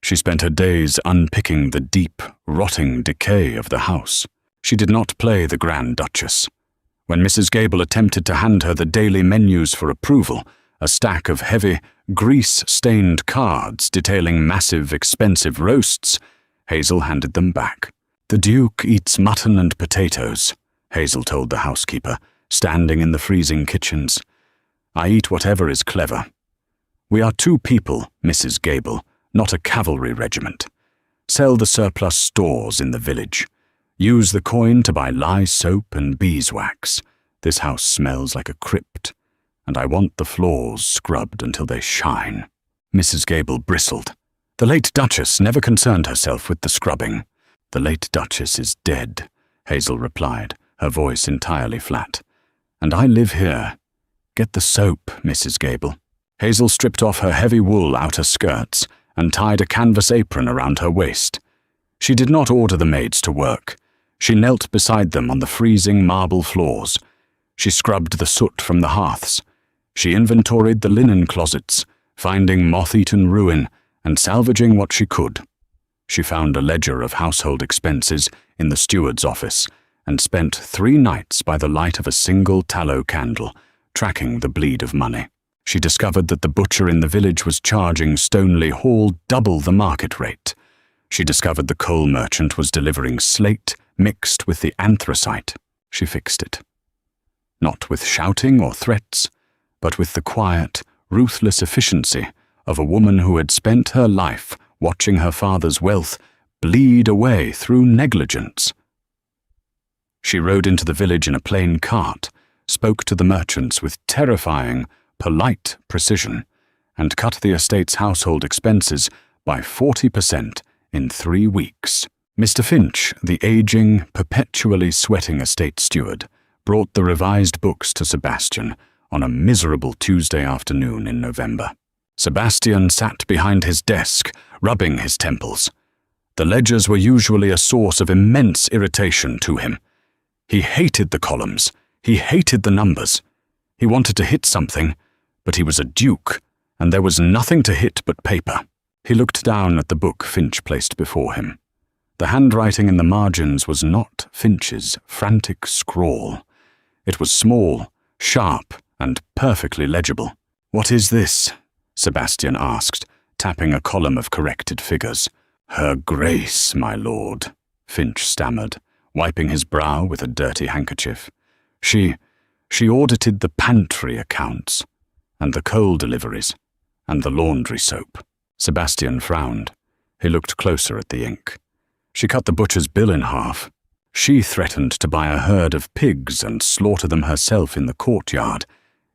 She spent her days unpicking the deep, rotting decay of the house. She did not play the Grand Duchess. When Mrs. Gable attempted to hand her the daily menus for approval, a stack of heavy, grease-stained cards detailing massive, expensive roasts, Hazel handed them back. "The Duke eats mutton and potatoes," Hazel told the housekeeper, standing in the freezing kitchens. "I eat whatever is clever. We are 2 people, Mrs. Gable, not a cavalry regiment. Sell the surplus stores in the village. Use the coin to buy lye soap and beeswax. This house smells like a crypt, and I want the floors scrubbed until they shine." Mrs. Gable bristled. "The late Duchess never concerned herself with the scrubbing." "The late Duchess is dead," Hazel replied, her voice entirely flat. "And I live here. Get the soap, Mrs. Gable." Hazel stripped off her heavy wool outer skirts and tied a canvas apron around her waist. She did not order the maids to work. She knelt beside them on the freezing marble floors. She scrubbed the soot from the hearths. She inventoried the linen closets, finding moth-eaten ruin and salvaging what she could. She found a ledger of household expenses in the steward's office and spent 3 nights by the light of a single tallow candle, tracking the bleed of money. She discovered that the butcher in the village was charging Stoneleigh Hall double the market rate. She discovered the coal merchant was delivering slate mixed with the anthracite. She fixed it. Not with shouting or threats, but with the quiet, ruthless efficiency of a woman who had spent her life watching her father's wealth bleed away through negligence. She rode into the village in a plain cart, spoke to the merchants with terrifying, polite precision, and cut the estate's household expenses by 40% in 3 weeks. Mr. Finch, the aging, perpetually sweating estate steward, brought the revised books to Sebastian on a miserable Tuesday afternoon in November. Sebastian sat behind his desk, rubbing his temples. The ledgers were usually a source of immense irritation to him. He hated the columns. He hated the numbers. He wanted to hit something, but he was a duke, and there was nothing to hit but paper. He looked down at the book Finch placed before him. The handwriting in the margins was not Finch's frantic scrawl. It was small, sharp, and perfectly legible. "What is this?" Sebastian asked, tapping a column of corrected figures. "Her Grace, my lord," Finch stammered, wiping his brow with a dirty handkerchief. She audited the pantry accounts, and the coal deliveries, and the laundry soap." Sebastian frowned. He looked closer at the ink. "She cut the butcher's bill in half. She threatened to buy a herd of pigs and slaughter them herself in the courtyard.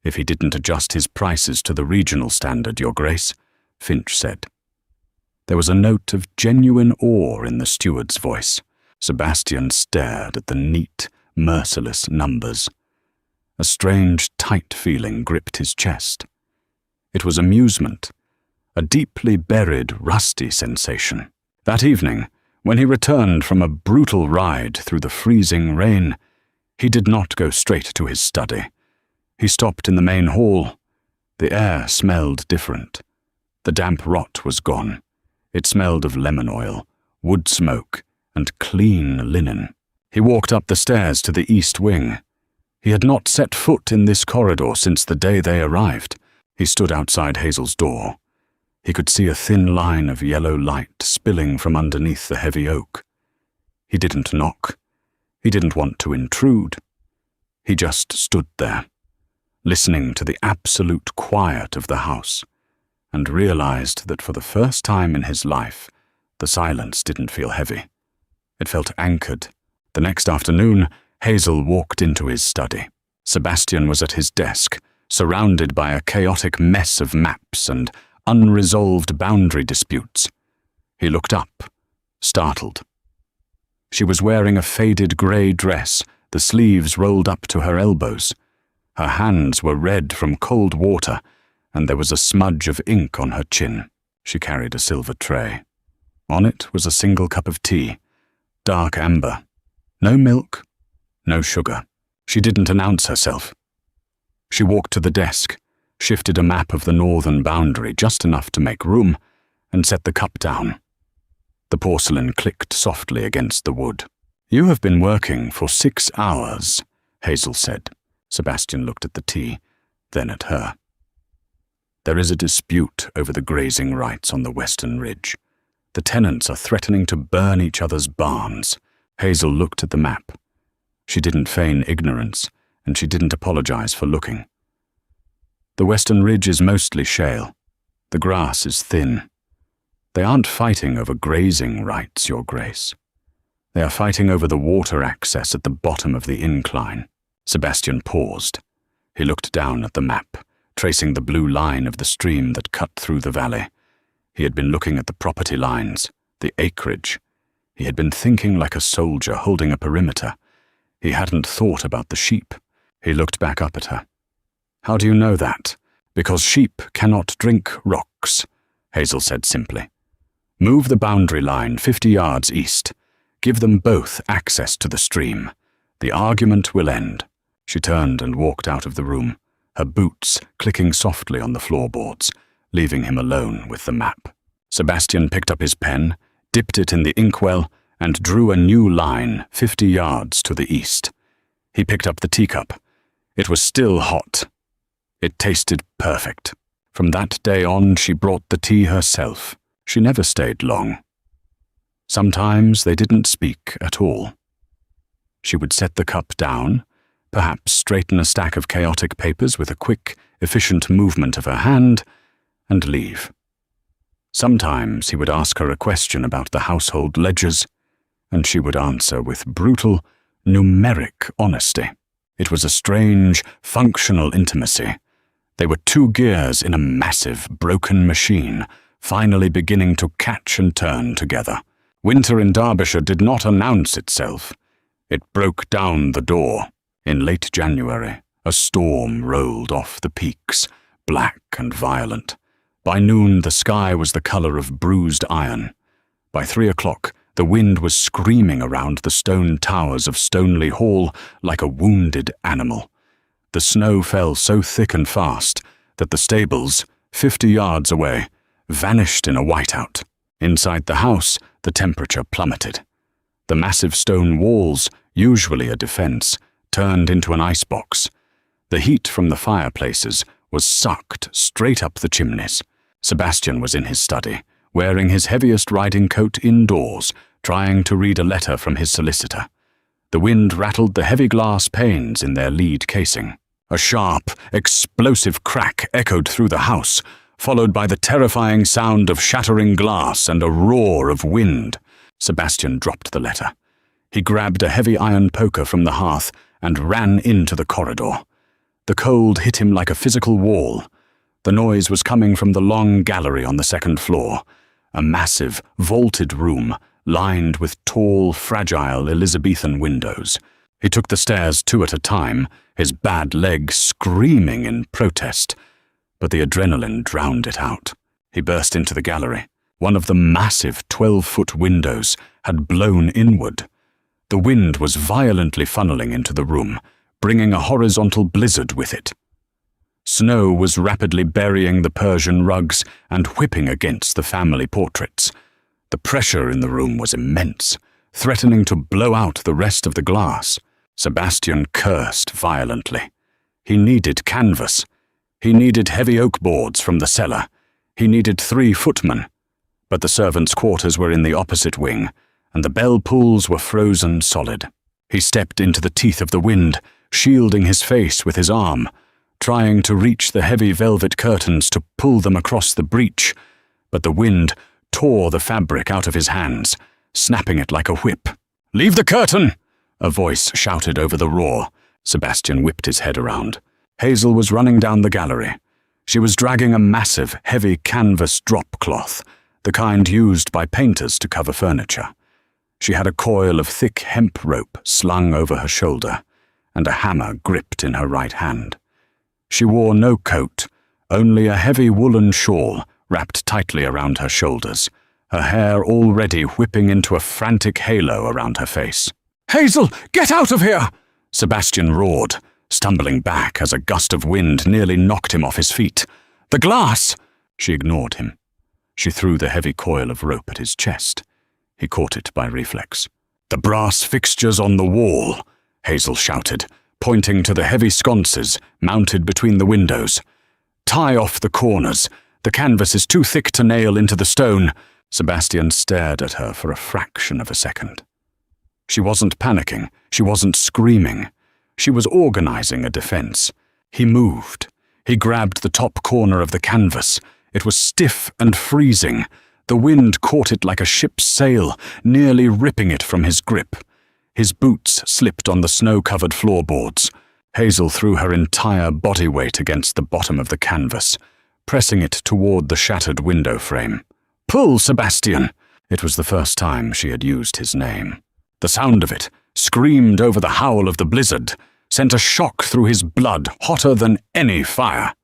If he didn't adjust his prices to the regional standard, Your Grace, Finch said. There was a note of genuine awe in the steward's voice. Sebastian stared at the neat, merciless numbers. A strange, tight feeling gripped his chest. It was amusement, a deeply buried, rusty sensation. That evening, when he returned from a brutal ride through the freezing rain, he did not go straight to his study. He stopped in the main hall. The air smelled different. The damp rot was gone. It smelled of lemon oil, wood smoke, and clean linen. He walked up the stairs to the east wing. He had not set foot in this corridor since the day they arrived. He stood outside Hazel's door. He could see a thin line of yellow light spilling from underneath the heavy oak. He didn't knock. He didn't want to intrude. He just stood there, listening to the absolute quiet of the house, and realized that for the first time in his life, the silence didn't feel heavy. It felt anchored. The next afternoon, Hazel walked into his study. Sebastian was at his desk, surrounded by a chaotic mess of maps and unresolved boundary disputes. He looked up, startled. She was wearing a faded grey dress, the sleeves rolled up to her elbows. Her hands were red from cold water, and there was a smudge of ink on her chin. She carried a silver tray. On it was a single cup of tea, dark amber. No milk, no sugar. She didn't announce herself. She walked to the desk, shifted a map of the northern boundary just enough to make room, and set the cup down. The porcelain clicked softly against the wood. "You have been working for 6 hours," Hazel said. Sebastian looked at the tea, then at her. "There is a dispute over the grazing rights on the western ridge. The tenants are threatening to burn each other's barns." Hazel looked at the map. She didn't feign ignorance, and she didn't apologize for looking. "The western ridge is mostly shale. The grass is thin. They aren't fighting over grazing rights, Your Grace. They are fighting over the water access at the bottom of the incline." Sebastian paused. He looked down at the map, tracing the blue line of the stream that cut through the valley. He had been looking at the property lines, the acreage. He had been thinking like a soldier holding a perimeter. He hadn't thought about the sheep. He looked back up at her. "How do you know that?" "Because sheep cannot drink rocks," Hazel said simply. "Move the boundary line 50 yards east. Give them both access to the stream. The argument will end." She turned and walked out of the room, her boots clicking softly on the floorboards, leaving him alone with the map. Sebastian picked up his pen, dipped it in the inkwell, and drew a new line 50 yards to the east. He picked up the teacup. It was still hot. It tasted perfect. From that day on, she brought the tea herself. She never stayed long. Sometimes they didn't speak at all. She would set the cup down, perhaps straighten a stack of chaotic papers with a quick, efficient movement of her hand, and leave. Sometimes he would ask her a question about the household ledgers, and she would answer with brutal, numeric honesty. It was a strange, functional intimacy. They were 2 gears in a massive, broken machine, finally beginning to catch and turn together. Winter in Derbyshire did not announce itself. It broke down the door. In late January, a storm rolled off the peaks, black and violent. By noon, the sky was the color of bruised iron. By 3 o'clock, the wind was screaming around the stone towers of Stoneleigh Hall like a wounded animal. The snow fell so thick and fast that the stables, 50 yards away, vanished in a whiteout. Inside the house, the temperature plummeted. The massive stone walls, usually a defense, turned into an icebox. The heat from the fireplaces was sucked straight up the chimneys. Sebastian was in his study, wearing his heaviest riding coat indoors, trying to read a letter from his solicitor. The wind rattled the heavy glass panes in their lead casing. A sharp, explosive crack echoed through the house, followed by the terrifying sound of shattering glass and a roar of wind. Sebastian dropped the letter. He grabbed a heavy iron poker from the hearth and ran into the corridor. The cold hit him like a physical wall. The noise was coming from the long gallery on the second floor, a massive, vaulted room lined with tall, fragile Elizabethan windows. He took the stairs 2 at a time, his bad leg screaming in protest, but the adrenaline drowned it out. He burst into the gallery. One of the massive 12-foot windows had blown inward. The wind was violently funneling into the room, bringing a horizontal blizzard with it. Snow was rapidly burying the Persian rugs and whipping against the family portraits. The pressure in the room was immense, threatening to blow out the rest of the glass. Sebastian cursed violently. He needed canvas. He needed heavy oak boards from the cellar. He needed 3 footmen. But the servants' quarters were in the opposite wing, and the bell pulls were frozen solid. He stepped into the teeth of the wind, shielding his face with his arm, trying to reach the heavy velvet curtains to pull them across the breach, but the wind tore the fabric out of his hands, snapping it like a whip. "Leave the curtain!" a voice shouted over the roar. Sebastian whipped his head around. Hazel was running down the gallery. She was dragging a massive, heavy canvas drop cloth, the kind used by painters to cover furniture. She had a coil of thick hemp rope slung over her shoulder, and a hammer gripped in her right hand. She wore no coat, only a heavy woolen shawl wrapped tightly around her shoulders, her hair already whipping into a frantic halo around her face. "Hazel, get out of here!" Sebastian roared, stumbling back as a gust of wind nearly knocked him off his feet. "The glass!" She ignored him. She threw the heavy coil of rope at his chest. He caught it by reflex. "The brass fixtures on the wall," Hazel shouted, pointing to the heavy sconces mounted between the windows. "Tie off the corners. The canvas is too thick to nail into the stone." Sebastian stared at her for a fraction of a second. She wasn't panicking. She wasn't screaming. She was organizing a defense. He moved. He grabbed the top corner of the canvas. It was stiff and freezing. The wind caught it like a ship's sail, nearly ripping it from his grip. His boots slipped on the snow-covered floorboards. Hazel threw her entire body weight against the bottom of the canvas, pressing it toward the shattered window frame. "Pull, Sebastian!" It was the first time she had used his name. The sound of it, screamed over the howl of the blizzard, sent a shock through his blood hotter than any fire.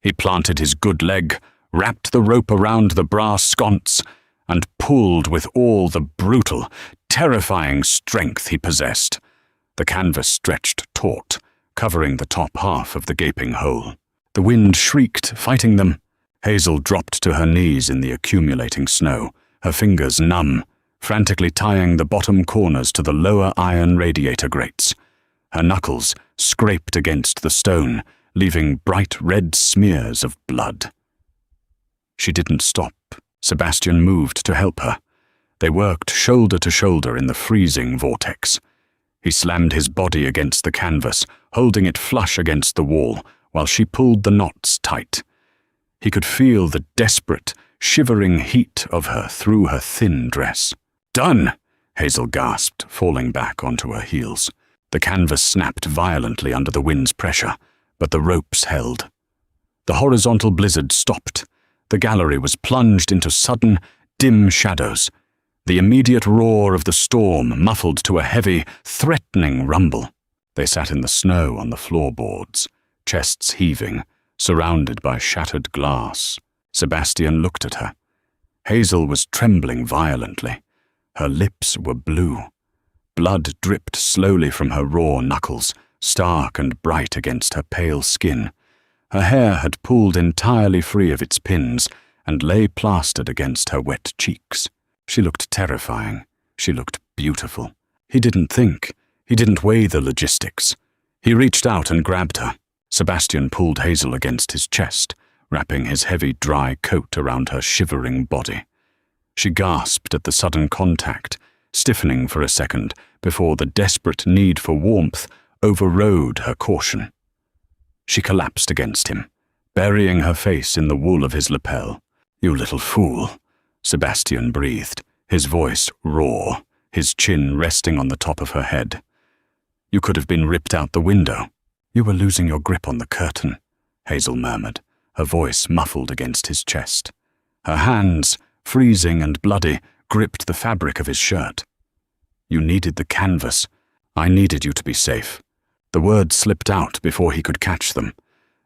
He planted his good leg, wrapped the rope around the brass sconce, and pulled with all the brutal, terrifying strength he possessed. The canvas stretched taut, covering the top half of the gaping hole. The wind shrieked, fighting them. Hazel dropped to her knees in the accumulating snow, her fingers numb, frantically tying the bottom corners to the lower iron radiator grates. Her knuckles scraped against the stone, leaving bright red smears of blood. She didn't stop. Sebastian moved to help her. They worked shoulder to shoulder in the freezing vortex. He slammed his body against the canvas, holding it flush against the wall, while she pulled the knots tight. He could feel the desperate, shivering heat of her through her thin dress. "Done!" Hazel gasped, falling back onto her heels. The canvas snapped violently under the wind's pressure, but the ropes held. The horizontal blizzard stopped. The gallery was plunged into sudden, dim shadows. The immediate roar of the storm muffled to a heavy, threatening rumble. They sat in the snow on the floorboards, chests heaving, surrounded by shattered glass. Sebastian looked at her. Hazel was trembling violently. Her lips were blue. Blood dripped slowly from her raw knuckles, stark and bright against her pale skin. Her hair had pulled entirely free of its pins and lay plastered against her wet cheeks. She looked terrifying. She looked beautiful. He didn't think. He didn't weigh the logistics. He reached out and grabbed her. Sebastian pulled Hazel against his chest, wrapping his heavy, dry coat around her shivering body. She gasped at the sudden contact, stiffening for a second before the desperate need for warmth overrode her caution. She collapsed against him, burying her face in the wool of his lapel. "You little fool," Sebastian breathed, his voice raw, his chin resting on the top of her head. "You could have been ripped out the window. You were losing your grip on the curtain, Hazel murmured, her voice muffled against his chest. Her hands, freezing and bloody, gripped the fabric of his shirt. You needed the canvas. I needed you to be safe. The words slipped out before he could catch them.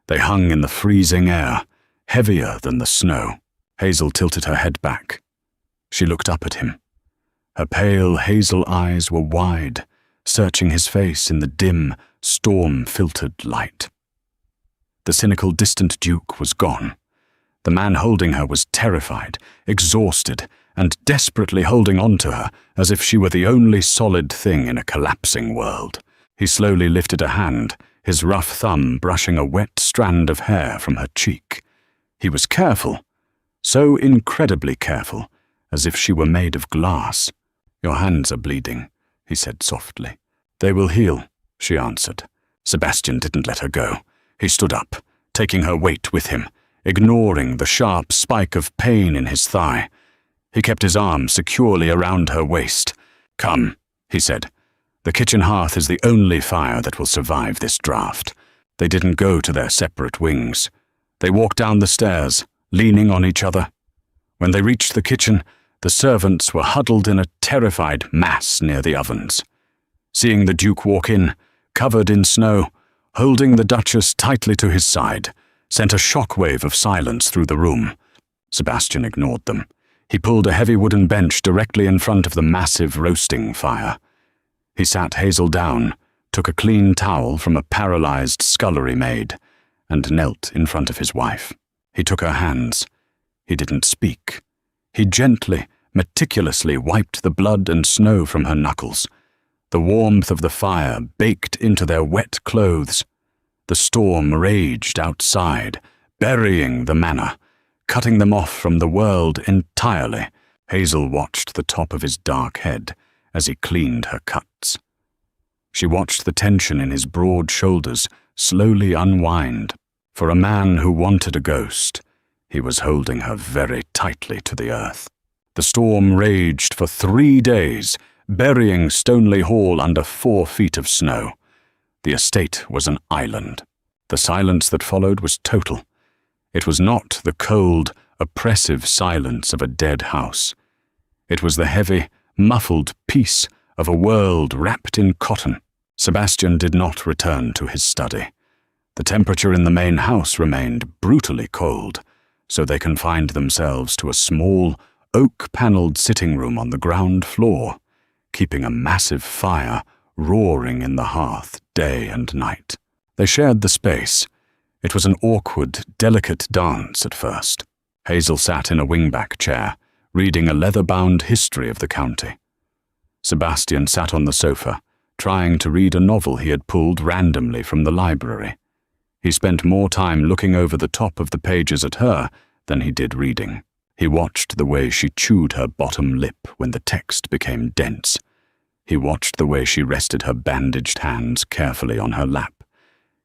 They hung in the freezing air, heavier than the snow. Hazel tilted her head back. She looked up at him. Her pale hazel eyes were wide, searching his face in the dim, storm-filtered light. The cynical, distant Duke was gone. The man holding her was terrified, exhausted, and desperately holding on to her as if she were the only solid thing in a collapsing world. He slowly lifted a hand, his rough thumb brushing a wet strand of hair from her cheek. He was careful, so incredibly careful, as if she were made of glass. Your hands are bleeding, he said softly. They will heal, she answered. Sebastian didn't let her go. He stood up, taking her weight with him, ignoring the sharp spike of pain in his thigh. He kept his arm securely around her waist. Come, he said. The kitchen hearth is the only fire that will survive this draft. They didn't go to their separate wings. They walked down the stairs, leaning on each other. When they reached the kitchen, the servants were huddled in a terrified mass near the ovens. Seeing the Duke walk in, covered in snow, holding the Duchess tightly to his side, sent a shockwave of silence through the room. Sebastian ignored them. He pulled a heavy wooden bench directly in front of the massive roasting fire. He sat Hazel down, took a clean towel from a paralyzed scullery maid, and knelt in front of his wife. He took her hands. He didn't speak. He gently, meticulously wiped the blood and snow from her knuckles. The warmth of the fire baked into their wet clothes. The storm raged outside, burying the manor, cutting them off from the world entirely. Hazel watched the top of his dark head as he cleaned her cuts. She watched the tension in his broad shoulders slowly unwind. For a man who wanted a ghost, he was holding her very tightly to the earth. The storm raged for 3 days, burying Stoneleigh Hall under 4 feet of snow. The estate was an island. The silence that followed was total. It was not the cold, oppressive silence of a dead house. It was the heavy, muffled peace of a world wrapped in cotton. Sebastian did not return to his study. The temperature in the main house remained brutally cold, so they confined themselves to a small, oak-paneled sitting room on the ground floor, keeping a massive fire roaring in the hearth day and night. They shared the space. It was an awkward, delicate dance at first. Hazel sat in a wingback chair, reading a leather-bound history of the county. Sebastian sat on the sofa, trying to read a novel he had pulled randomly from the library. He spent more time looking over the top of the pages at her than he did reading. He watched the way she chewed her bottom lip when the text became dense. He watched the way she rested her bandaged hands carefully on her lap.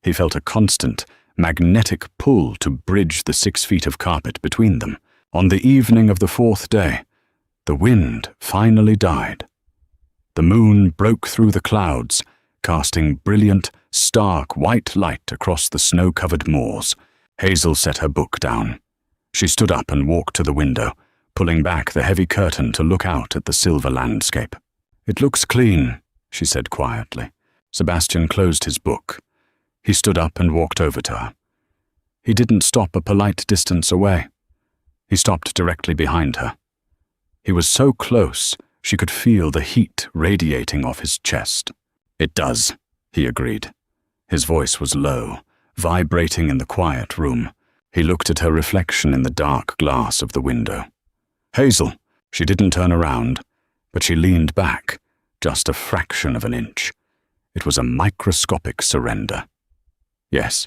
He felt a constant, magnetic pull to bridge the 6 feet of carpet between them. On the evening of the 4th day, the wind finally died. The moon broke through the clouds, casting brilliant, stark white light across the snow-covered moors. Hazel set her book down. She stood up and walked to the window, pulling back the heavy curtain to look out at the silver landscape. "It looks clean," she said quietly. Sebastian closed his book. He stood up and walked over to her. He didn't stop a polite distance away. He stopped directly behind her. He was so close, she could feel the heat radiating off his chest. "It does," he agreed. His voice was low, vibrating in the quiet room. He looked at her reflection in the dark glass of the window. "Hazel." She didn't turn around, but she leaned back, just a fraction of an inch. It was a microscopic surrender. "Yes.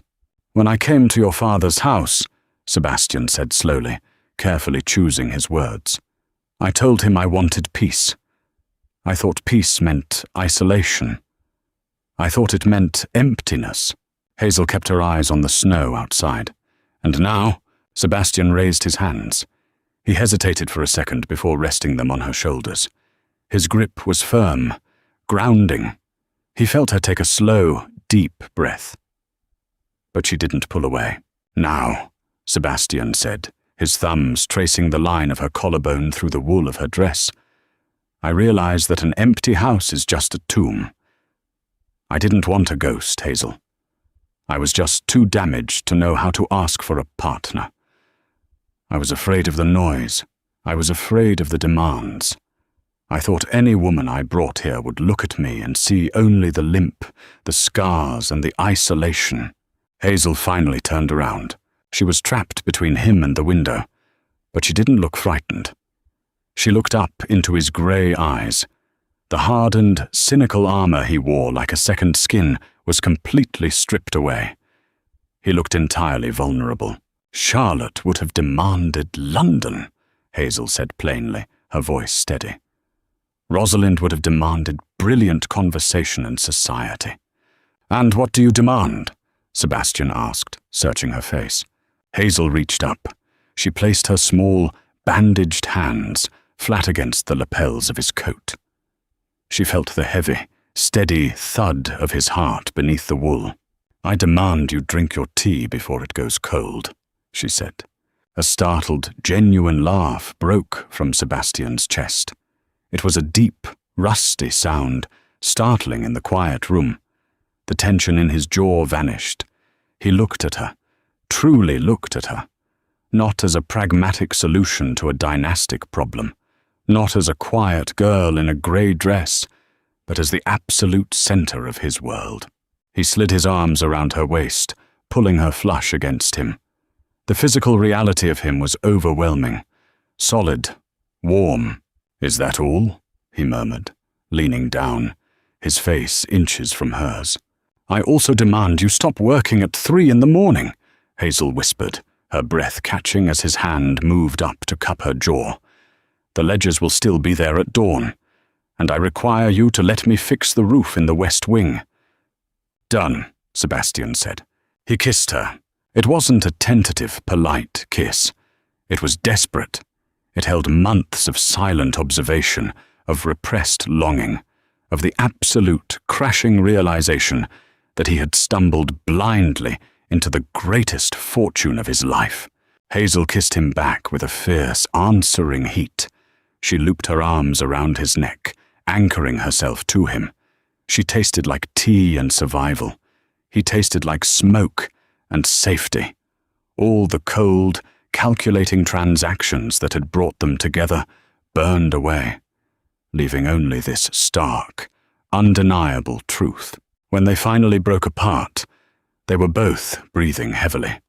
When I came to your father's house," Sebastian said slowly, carefully choosing his words, "I told him I wanted peace. I thought peace meant isolation. I thought it meant emptiness." Hazel kept her eyes on the snow outside. And now, Sebastian raised his hands. He hesitated for a second before resting them on her shoulders. His grip was firm, grounding. He felt her take a slow, deep breath. but she didn't pull away. "Now," Sebastian said, his thumbs tracing the line of her collarbone through the wool of her dress. "I realize that an empty house is just a tomb. I didn't want a ghost, Hazel. I was just too damaged to know how to ask for a partner. I was afraid of the noise. I was afraid of the demands. I thought any woman I brought here would look at me and see only the limp, the scars, and the isolation." Hazel finally turned around. She was trapped between him and the window, but she didn't look frightened. She looked up into his grey eyes. The hardened, cynical armor he wore like a second skin was completely stripped away. He looked entirely vulnerable. "Charlotte would have demanded London," Hazel said plainly, her voice steady. "Rosalind would have demanded brilliant conversation and society." "And what do you demand?" Sebastian asked, searching her face. Hazel reached up. She placed her small, bandaged hands flat against the lapels of his coat. She felt the heavy, steady thud of his heart beneath the wool. "I demand you drink your tea before it goes cold," she said. A startled, genuine laugh broke from Sebastian's chest. It was a deep, rusty sound, startling in the quiet room. The tension in his jaw vanished. He looked at her, truly looked at her, not as a pragmatic solution to a dynastic problem, not as a quiet girl in a grey dress, but as the absolute center of his world. He slid his arms around her waist, pulling her flush against him. The physical reality of him was overwhelming, solid, warm. "Is that all?" he murmured, leaning down, his face inches from hers. "I also demand you stop working at 3 a.m, Hazel whispered, her breath catching as his hand moved up to cup her jaw. "The ledgers will still be there at dawn, and I require you to let me fix the roof in the west wing." "Done," Sebastian said. He kissed her. It wasn't a tentative, polite kiss. It was desperate. It held months of silent observation, of repressed longing, of the absolute, crashing realization that he had stumbled blindly into the greatest fortune of his life. Hazel kissed him back with a fierce, answering heat. She looped her arms around his neck, anchoring herself to him. She tasted like tea and survival. He tasted like smoke and safety. All the cold, calculating transactions that had brought them together burned away, leaving only this stark, undeniable truth. When they finally broke apart, they were both breathing heavily.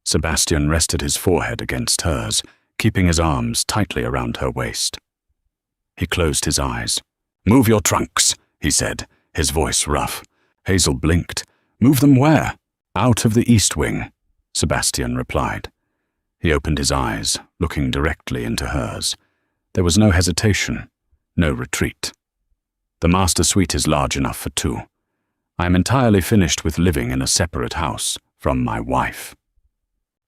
Sebastian rested his forehead against hers, keeping his arms tightly around her waist. He closed his eyes. "Move your trunks," he said, his voice rough. Hazel blinked. "Move them where?" "Out of the east wing," Sebastian replied. He opened his eyes, looking directly into hers. There was no hesitation, no retreat. "The master suite is large enough for 2. I am entirely finished with living in a separate house from my wife."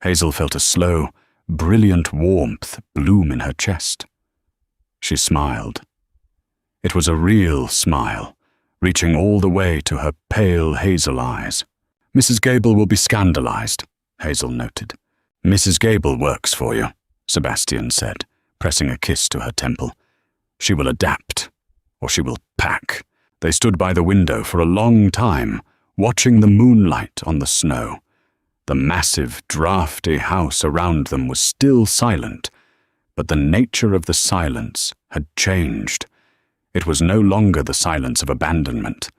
Hazel felt a slow, brilliant warmth bloom in her chest. She smiled. It was a real smile, reaching all the way to her pale hazel eyes. "Mrs. Gable will be scandalized," Hazel noted. "Mrs. Gable works for you," Sebastian said, pressing a kiss to her temple. "She will adapt, or she will pack." They stood by the window for a long time, watching the moonlight on the snow. The massive, drafty house around them was still silent, but the nature of the silence had changed. It was no longer the silence of abandonment.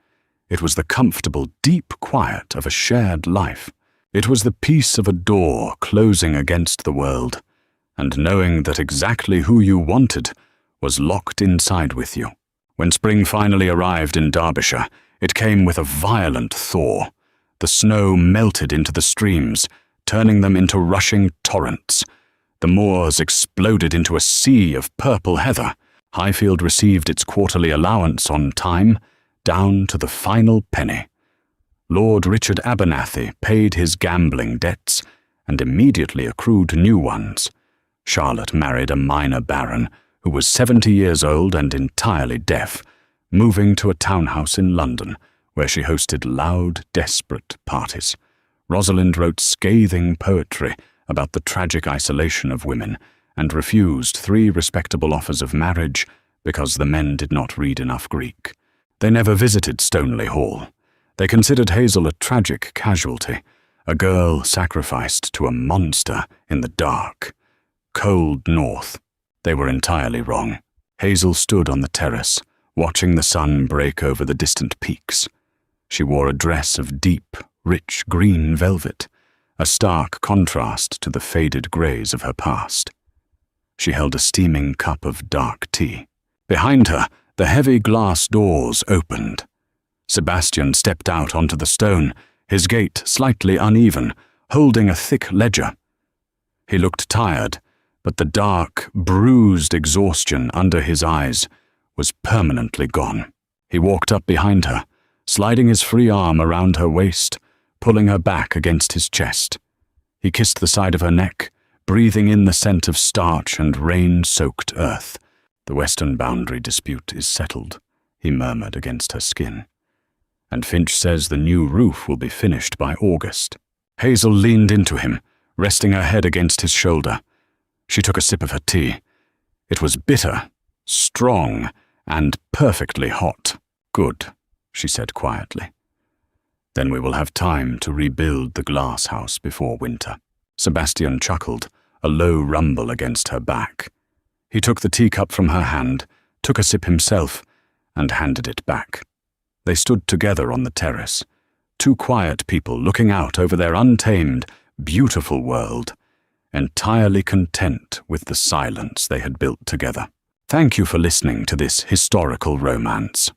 It was the comfortable, deep quiet of a shared life. It was the peace of a door closing against the world, and knowing that exactly who you wanted was locked inside with you. When spring finally arrived in Derbyshire, it came with a violent thaw. The snow melted into the streams, turning them into rushing torrents. The moors exploded into a sea of purple heather. Highfield received its quarterly allowance on time, down to the final penny. Lord Richard Abernathy paid his gambling debts and immediately accrued new ones. Charlotte married a minor baron who was 70 years old and entirely deaf, moving to a townhouse in London where she hosted loud, desperate parties. Rosalind wrote scathing poetry about the tragic isolation of women and refused 3 respectable offers of marriage because the men did not read enough Greek. They never visited Stoneleigh Hall. They considered Hazel a tragic casualty, a girl sacrificed to a monster in the dark, cold north. They were entirely wrong. Hazel stood on the terrace, watching the sun break over the distant peaks. She wore a dress of deep, rich green velvet, a stark contrast to the faded greys of her past. She held a steaming cup of dark tea. Behind her, the heavy glass doors opened. Sebastian stepped out onto the stone, his gait slightly uneven, holding a thick ledger. He looked tired, but the dark, bruised exhaustion under his eyes was permanently gone. He walked up behind her, sliding his free arm around her waist, pulling her back against his chest. He kissed the side of her neck, breathing in the scent of starch and rain-soaked earth. "The western boundary dispute is settled," he murmured against her skin. "And Finch says the new roof will be finished by August." Hazel leaned into him, resting her head against his shoulder. She took a sip of her tea. It was bitter, strong, and perfectly hot. "Good," she said quietly. "Then we will have time to rebuild the glass house before winter." Sebastian chuckled, a low rumble against her back. He took the teacup from her hand, took a sip himself, and handed it back. They stood together on the terrace, 2 quiet people looking out over their untamed, beautiful world, entirely content with the silence they had built together. Thank you for listening to this historical romance.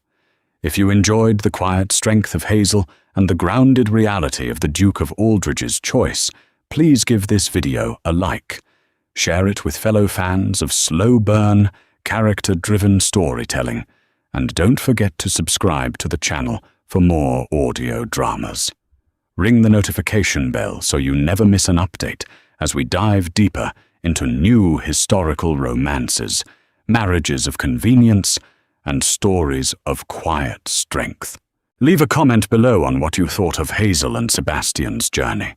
If you enjoyed the quiet strength of Hazel and the grounded reality of the Duke of Aldridge's choice, please give this video a like. Share it with fellow fans of slow-burn, character-driven storytelling, and don't forget to subscribe to the channel for more audio dramas. Ring the notification bell so you never miss an update as we dive deeper into new historical romances, marriages of convenience, and stories of quiet strength. Leave a comment below on what you thought of Hazel and Sebastian's journey.